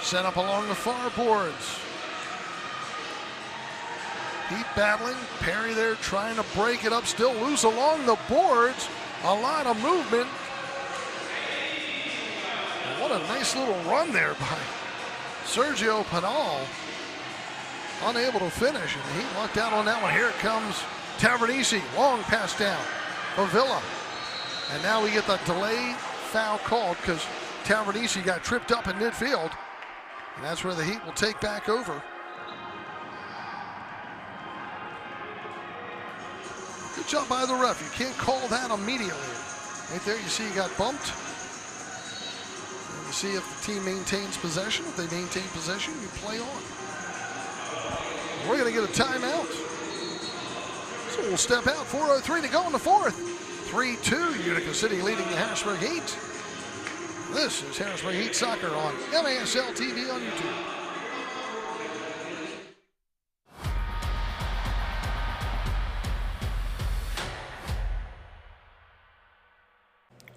[SPEAKER 1] Set up along the far boards. Heat battling. Perry there trying to break it up. Still loose along the boards. A lot of movement. What a nice little run there by Sergio Pinal. Unable to finish, and the Heat lucked out on that one. Here it comes Tavernisi. Long pass down for Villa. And now we get the delay foul called because Tavernisi got tripped up in midfield. And that's where the Heat will take back over. Good job by the ref. You can't call that immediately. Right there, you see he got bumped. And you see if the team maintains possession. If they maintain possession, you play on. We're going to get a timeout. So we'll step out. 4:03 to go in the fourth. 3-2, Utica City leading the Harrisburg Heat. This is Harrisburg Heat Soccer on MASL TV on YouTube.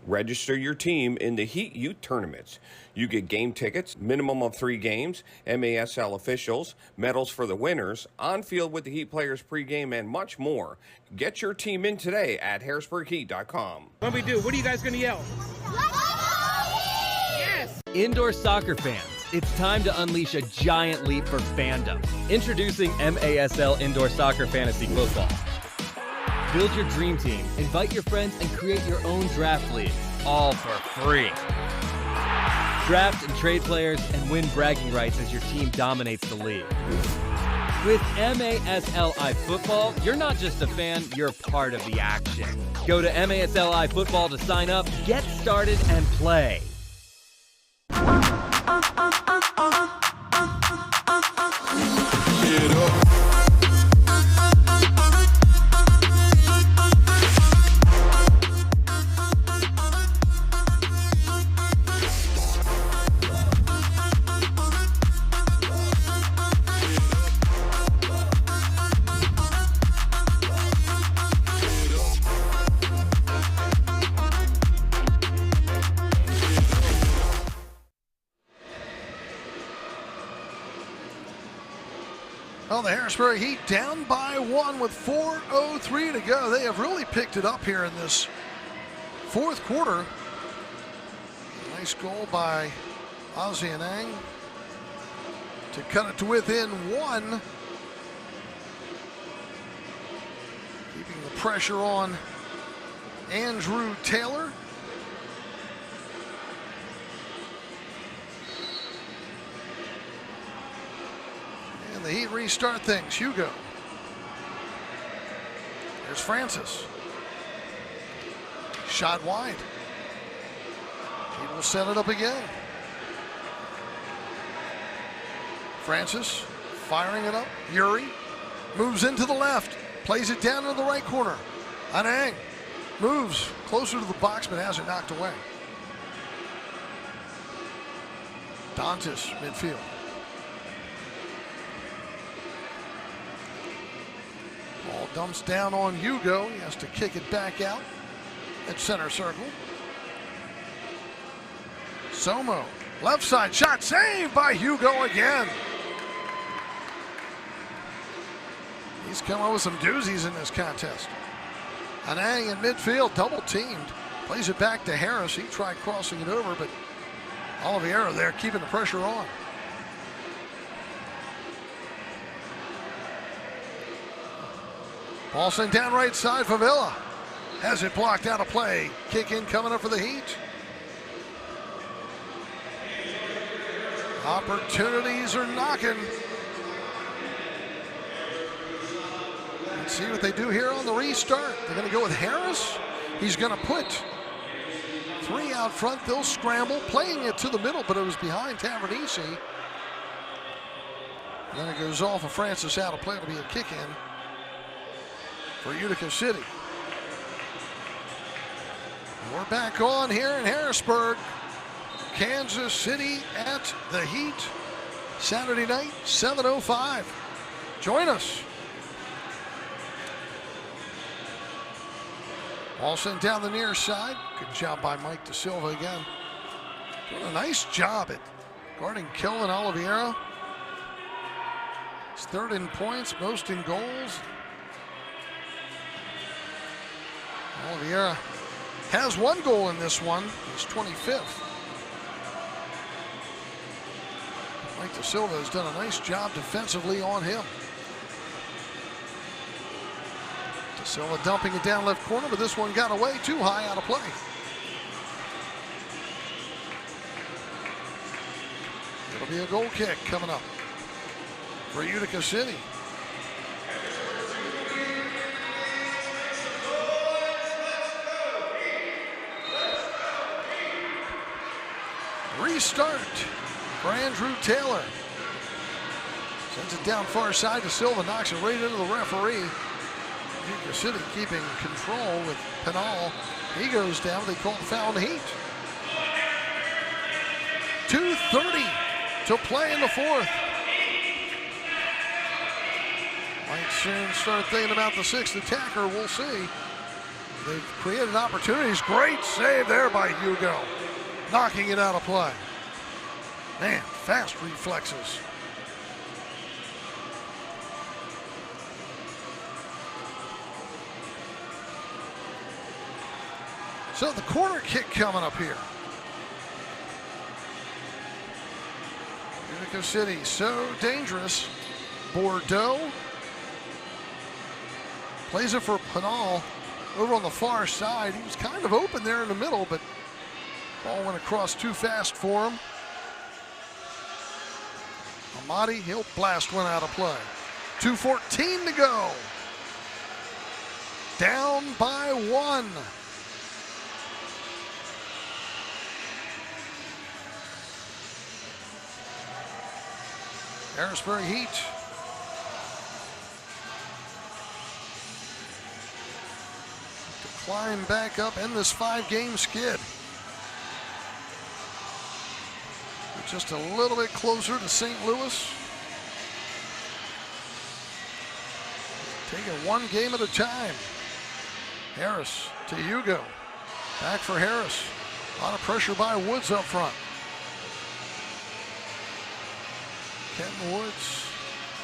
[SPEAKER 3] Register your team in the Heat Youth Tournaments. You get game tickets, minimum of 3 games, MASL officials, medals for the winners, on field with the Heat players pregame, and much more. Get your team in today at harrisburgheat.com.
[SPEAKER 4] What we do? What are you guys going to yell? Yes!
[SPEAKER 6] Indoor soccer fans, it's time to unleash a giant leap for fandom. Introducing MASL Indoor Soccer Fantasy Football. Build your dream team, invite your friends, and create your own draft league, all for free. Draft and trade players and win bragging rights as your team dominates the league. With MASLI Football, you're not just a fan, you're part of the action. Go to MASLI Football to sign up, get started, and play.
[SPEAKER 14] Get up.
[SPEAKER 1] Well, the Harrisburg Heat down by 1 with 4:03 to go. They have really picked it up here in this fourth quarter. Nice goal by Ozianang to cut it to within 1. Keeping the pressure on Andrew Taylor. And the Heat restart things. Hugo. There's Francis. Shot wide. He will set it up again. Francis firing it up. Yuri moves into the left. Plays it down into the right corner. Anang moves closer to the box but has it knocked away. Dantas midfield. Ball dumps down on Hugo. He has to kick it back out at center circle. Somo, left side shot, saved by Hugo again. He's come up with some doozies in this contest. Anang in midfield, double teamed. Plays it back to Harris. He tried crossing it over, but Oliveira there keeping the pressure on. Ball sent down right side. Favela has it blocked out of play. Kick in coming up for the Heat. Opportunities are knocking. Let's see what they do here on the restart. They're going to go with Harris. He's going to put three out front. They'll scramble, playing it to the middle, but it was behind Tavernese. Then it goes off of Francis out of play. It'll be a kick in for Utica City. We're back on here in Harrisburg. Kansas City at the Heat. Saturday night, 7:05. Join us. Ball sent down the near side. Good job by Mike De Silva again. Doing a nice job at guarding Kelvin Oliveira. He's third in points, most in goals. Oliveira has one goal in this one. He's 25th. Mike De Silva has done a nice job defensively on him. De Silva dumping it down left corner, but this one got away too high out of play. It'll be a goal kick coming up for Utica City. Restart for Andrew Taylor. Sends it down far side to Silva, knocks it right into the referee. Utica City keeping control with Penal. He goes down. They call the foul on the Heat. 2:30 to play in the fourth. Might soon start thinking about the sixth attacker. We'll see. They've created opportunities. Great save there by Hugo. Knocking it out of play. Man, fast reflexes. So the corner kick coming up here. Utica City, so dangerous. Bordeaux plays it for Penal over on the far side. He was kind of open there in the middle, but ball went across too fast for him. Amati, he'll blast one out of play. 2:14 to go. Down by one. Harrisburg Heat. To climb back up in this 5-game skid. Just a little bit closer to St. Louis. Taking one game at a time. Harris to Hugo. Back for Harris. A lot of pressure by Woods up front. Kenton Woods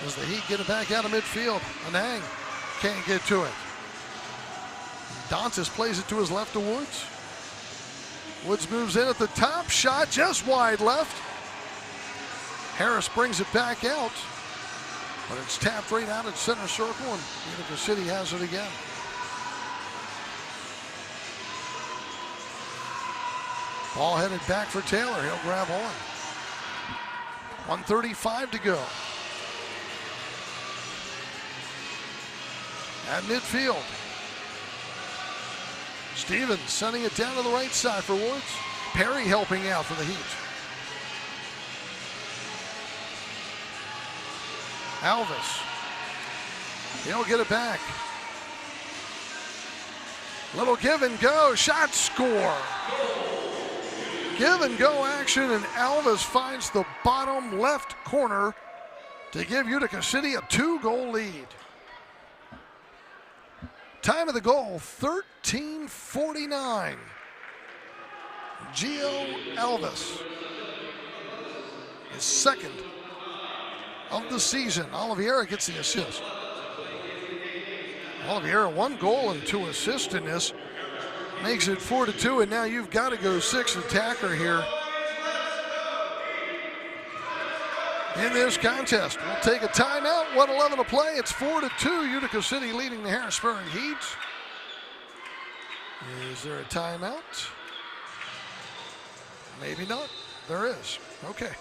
[SPEAKER 1] as the Heat get it back out of midfield. Anang can't get to it. Dantas plays it to his left to Woods. Woods moves in at the top. Shot just wide left. Harris brings it back out, but it's tapped right out at center circle, and Utica City has it again. Ball headed back for Taylor. He'll grab on. 1:35 to go. At midfield. Stevens sending it down to the right side for Woods. Perry helping out for the Heat. Alvis. He'll get it back. Little give and go. Shot, score. Give and go action, and Alvis finds the bottom left corner to give Utica City a 2-goal lead. Time of the goal, 13:49. Gio Alvis, his second of the season. Oliveira gets the assist. Oliveira 1 goal and 2 assists in this. Makes it 4-2, and now you've got to go 6 attacker here in this contest. We'll take a timeout. 1:11 to play. It's 4-2. Utica City leading the Harrisburg Heat. Is there a timeout? Maybe not. There is. Okay.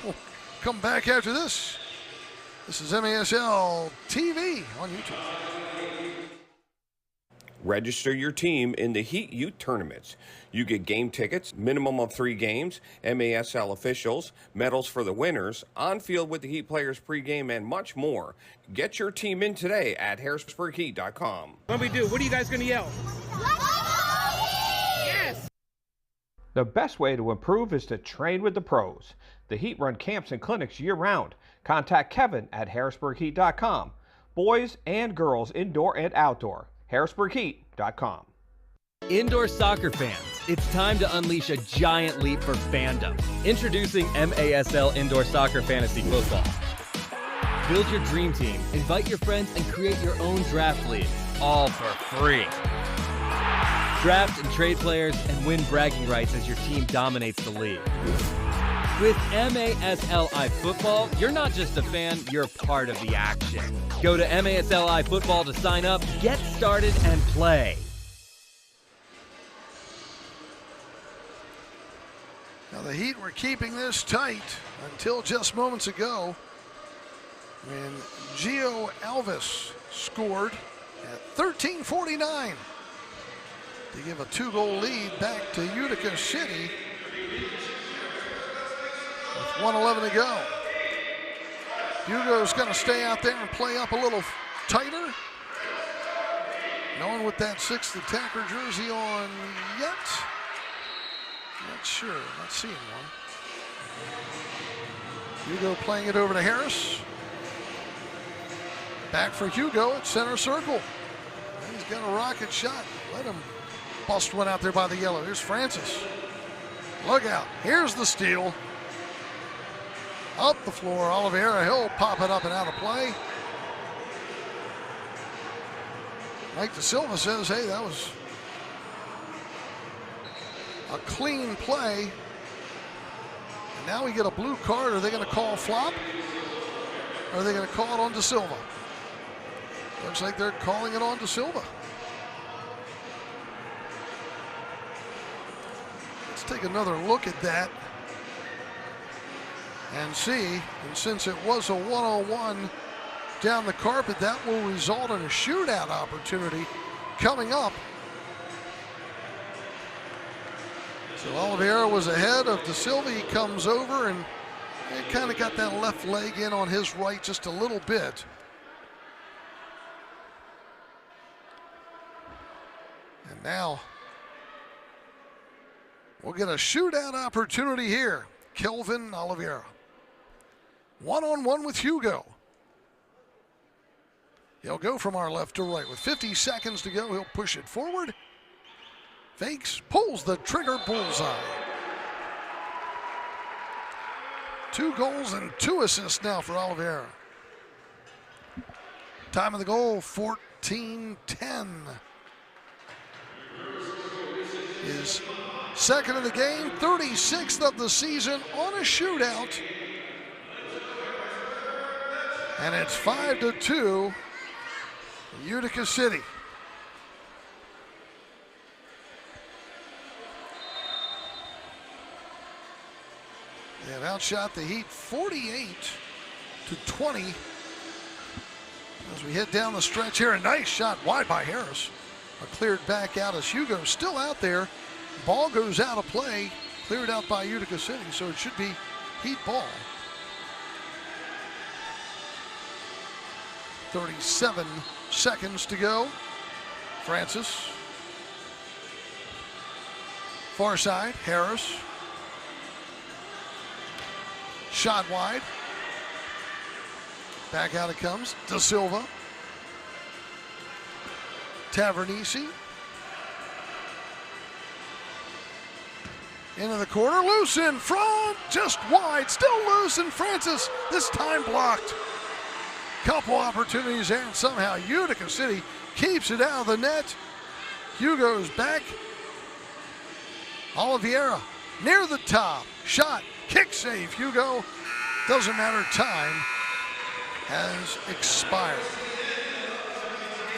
[SPEAKER 1] We'll come back after this. This is MASL TV on YouTube.
[SPEAKER 3] Register your team in the Heat Youth Tournaments. You get game tickets, minimum of 3 games, MASL officials, medals for the winners, on field with the Heat players pregame, and much more. Get your team in today at harrisburgheat.com.
[SPEAKER 4] What do we do? What are you guys going to yell? Yes!
[SPEAKER 5] The best way to improve is to train with the pros. The Heat run camps and clinics year-round. Contact Kevin at harrisburgheat.com. Boys and girls, indoor and outdoor. harrisburgheat.com.
[SPEAKER 6] Indoor soccer fans, it's time to unleash a giant leap for fandom. Introducing MASL Indoor Soccer Fantasy Football. Build your dream team, invite your friends, and create your own draft league, all for free. Draft and trade players and win bragging rights as your team dominates the league. With MASLI Football, you're not just a fan, you're part of the action. Go to MASLI Football to sign up, get started, and play.
[SPEAKER 1] Now the Heat were keeping this tight until just moments ago when Gio Alvis scored at 13:49 to give a 2-goal lead back to Utica City. 1:11 to go. Hugo's going to stay out there and play up a little tighter. No one with that 6th attacker jersey on yet. Not sure, not seeing one. Hugo playing it over to Harris. Back for Hugo at center circle. And he's got a rocket shot. Let him bust one out there by the yellow. Here's Francis. Look out. Here's the steal. Up the floor, Oliveira, he'll pop it up and out of play. Mike De Silva says, hey, that was a clean play. And now we get a blue card. Are they going to call flop? Or are they going to call it on De Silva? Looks like they're calling it on De Silva. Let's take another look at that and see, and since it was a 1-on-1 down the carpet, that will result in a shootout opportunity coming up. So Oliveira was ahead of De Silva. He comes over and kind of got that left leg in on his right just a little bit. And now we'll get a shootout opportunity here. Kelvin Oliveira. 1-on-1 with Hugo. He'll go from our left to right. With 50 seconds to go, he'll push it forward. Fakes, pulls the trigger, bullseye. 2 goals and 2 assists now for Oliveira. Time of the goal, 14:10. His second of the game, 36th of the season on a shootout. And it's 5-2, Utica City. and outshot the Heat 48-20 as we head down the stretch here. A nice shot wide by Harris. A cleared back out as Hugo still out there. Ball goes out of play, cleared out by Utica City, so it should be Heat ball. 37 seconds to go. Francis. Far side, Harris. Shot wide. Back out it comes. Da Silva. Tavernisi. Into the corner, loose in front, just wide, still loose, and Francis this time blocked. Couple opportunities there, and somehow Utica City keeps it out of the net. Hugo's back. Oliveira near the top, shot, kick save, Hugo. Doesn't matter, time has expired.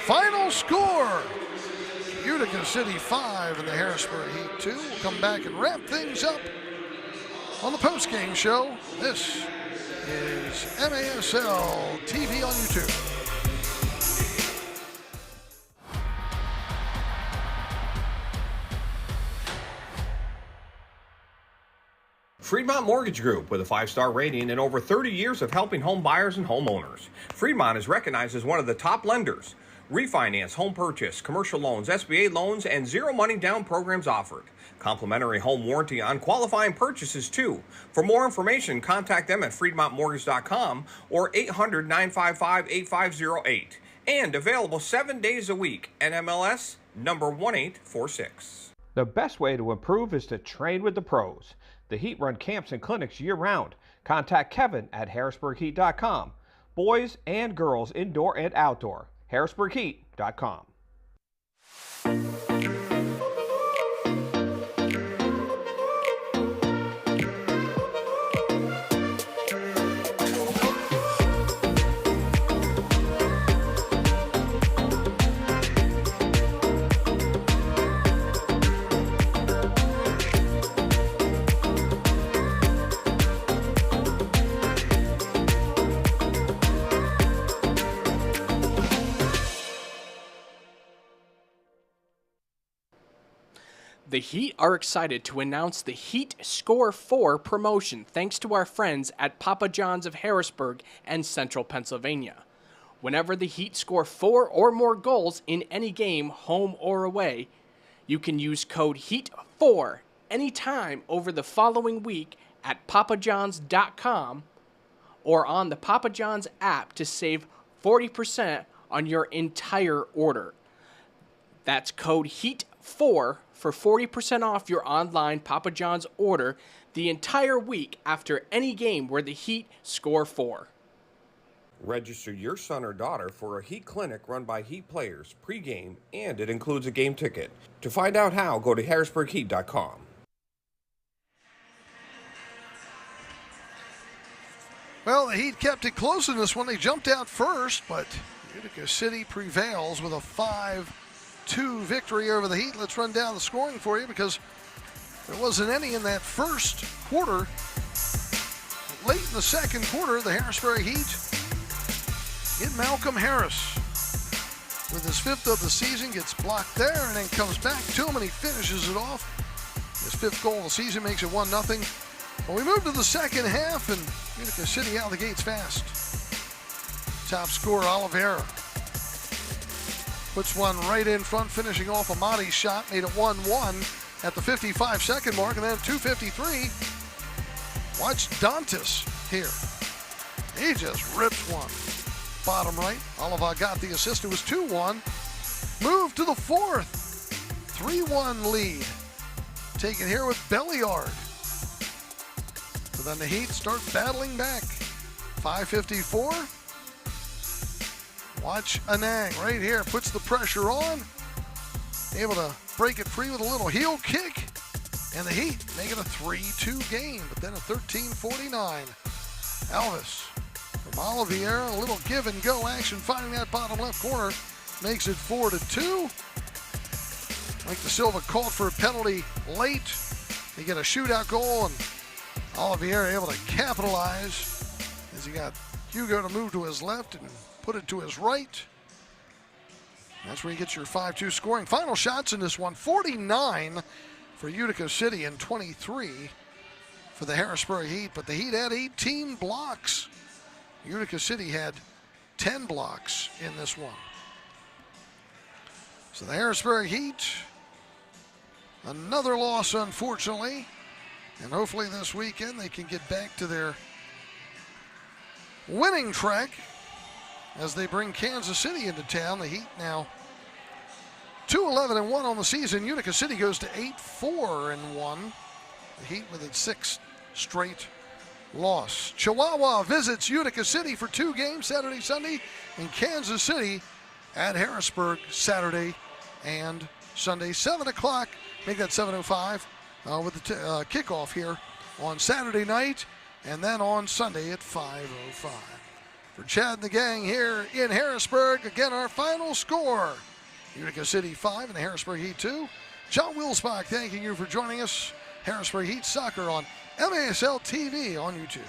[SPEAKER 1] Final score, Utica City 5 and the Harrisburg Heat 2. We'll come back and wrap things up on the postgame show. This is MASL TV on YouTube.
[SPEAKER 3] Freedmont Mortgage Group, with a 5-star rating and over 30 years of helping home buyers and homeowners. Freedmont is recognized as one of the top lenders. Refinance, home purchase, commercial loans, SBA loans, and zero money down programs offered. Complimentary home warranty on qualifying purchases too. For more information, contact them at freedmontmortgage.com or 800-955-8508. And available 7 days a week. NMLS number 1846.
[SPEAKER 5] The best way to improve is to train with the pros. The Heat run camps and clinics year-round. Contact Kevin at harrisburgheat.com. Boys and girls indoor and outdoor. harrisburgheat.com.
[SPEAKER 2] The Heat are excited to announce the Heat Score 4 promotion thanks to our friends at Papa John's of Harrisburg and Central Pennsylvania. Whenever the Heat score 4 or more goals in any game, home or away, you can use code HEAT4 anytime over the following week at papajohns.com or on the Papa John's app to save 40% on your entire order. That's code HEAT4 for 40% off your online Papa John's order the entire week after any game where the Heat score 4.
[SPEAKER 3] Register your son or daughter for a Heat clinic run by Heat players pregame, and it includes a game ticket. To find out how, go to harrisburgheat.com.
[SPEAKER 1] Well, the Heat kept it close in this one. They jumped out first, but Utica City prevails with a 5-2 victory over the Heat. Let's run down the scoring for you because there wasn't any in that first quarter. Late in the second quarter, the Harrisburg Heat get Malcolm Harris with his 5th of the season, gets blocked there and then comes back to him and he finishes it off. His 5th goal of the season makes it 1-0. Well, we move to the second half and Utica City out of the gates fast. Top scorer Oliveira puts one right in front, finishing off Amati's shot, made it 1-1 at the 55-second mark, and then at 2:53, watch Dantas here. He just rips one. Bottom right, Oliver got the assist. It was 2-1. Move to the 4th. 3-1 lead. Taken here with Belliard. So then the Heat start battling back. 5:54. Watch Anang right here, puts the pressure on. Able to break it free with a little heel kick. And the Heat make it a 3-2 game. But then at 13:49, Elvis from Oliveira, a little give and go action, finding that bottom left corner, makes it 4-2. Mike Da Silva called for a penalty late. They get a shootout goal, and Oliveira able to capitalize as he got Hugo to move to his left and put it to his right. That's where you get your 5-2 scoring. Final shots in this one, 49 for Utica City and 23 for the Harrisburg Heat, but the Heat had 18 blocks. Utica City had 10 blocks in this one. So the Harrisburg Heat, another loss unfortunately, and hopefully this weekend they can get back to their winning track as they bring Kansas City into town. The Heat now 2-11-1 on the season. Utica City goes to 8-4-1. The Heat with its 6th straight loss. Chihuahua visits Utica City for 2 games, Saturday, Sunday, and Kansas City at Harrisburg Saturday and Sunday. 7 o'clock, make that 7:05 with the kickoff here on Saturday night, and then on Sunday at 5:05. For Chad and the gang here in Harrisburg, again our final score, Utica City 5 and the Harrisburg Heat 2. John Wilsbach thanking you for joining us. Harrisburg Heat Soccer on MASL TV on YouTube.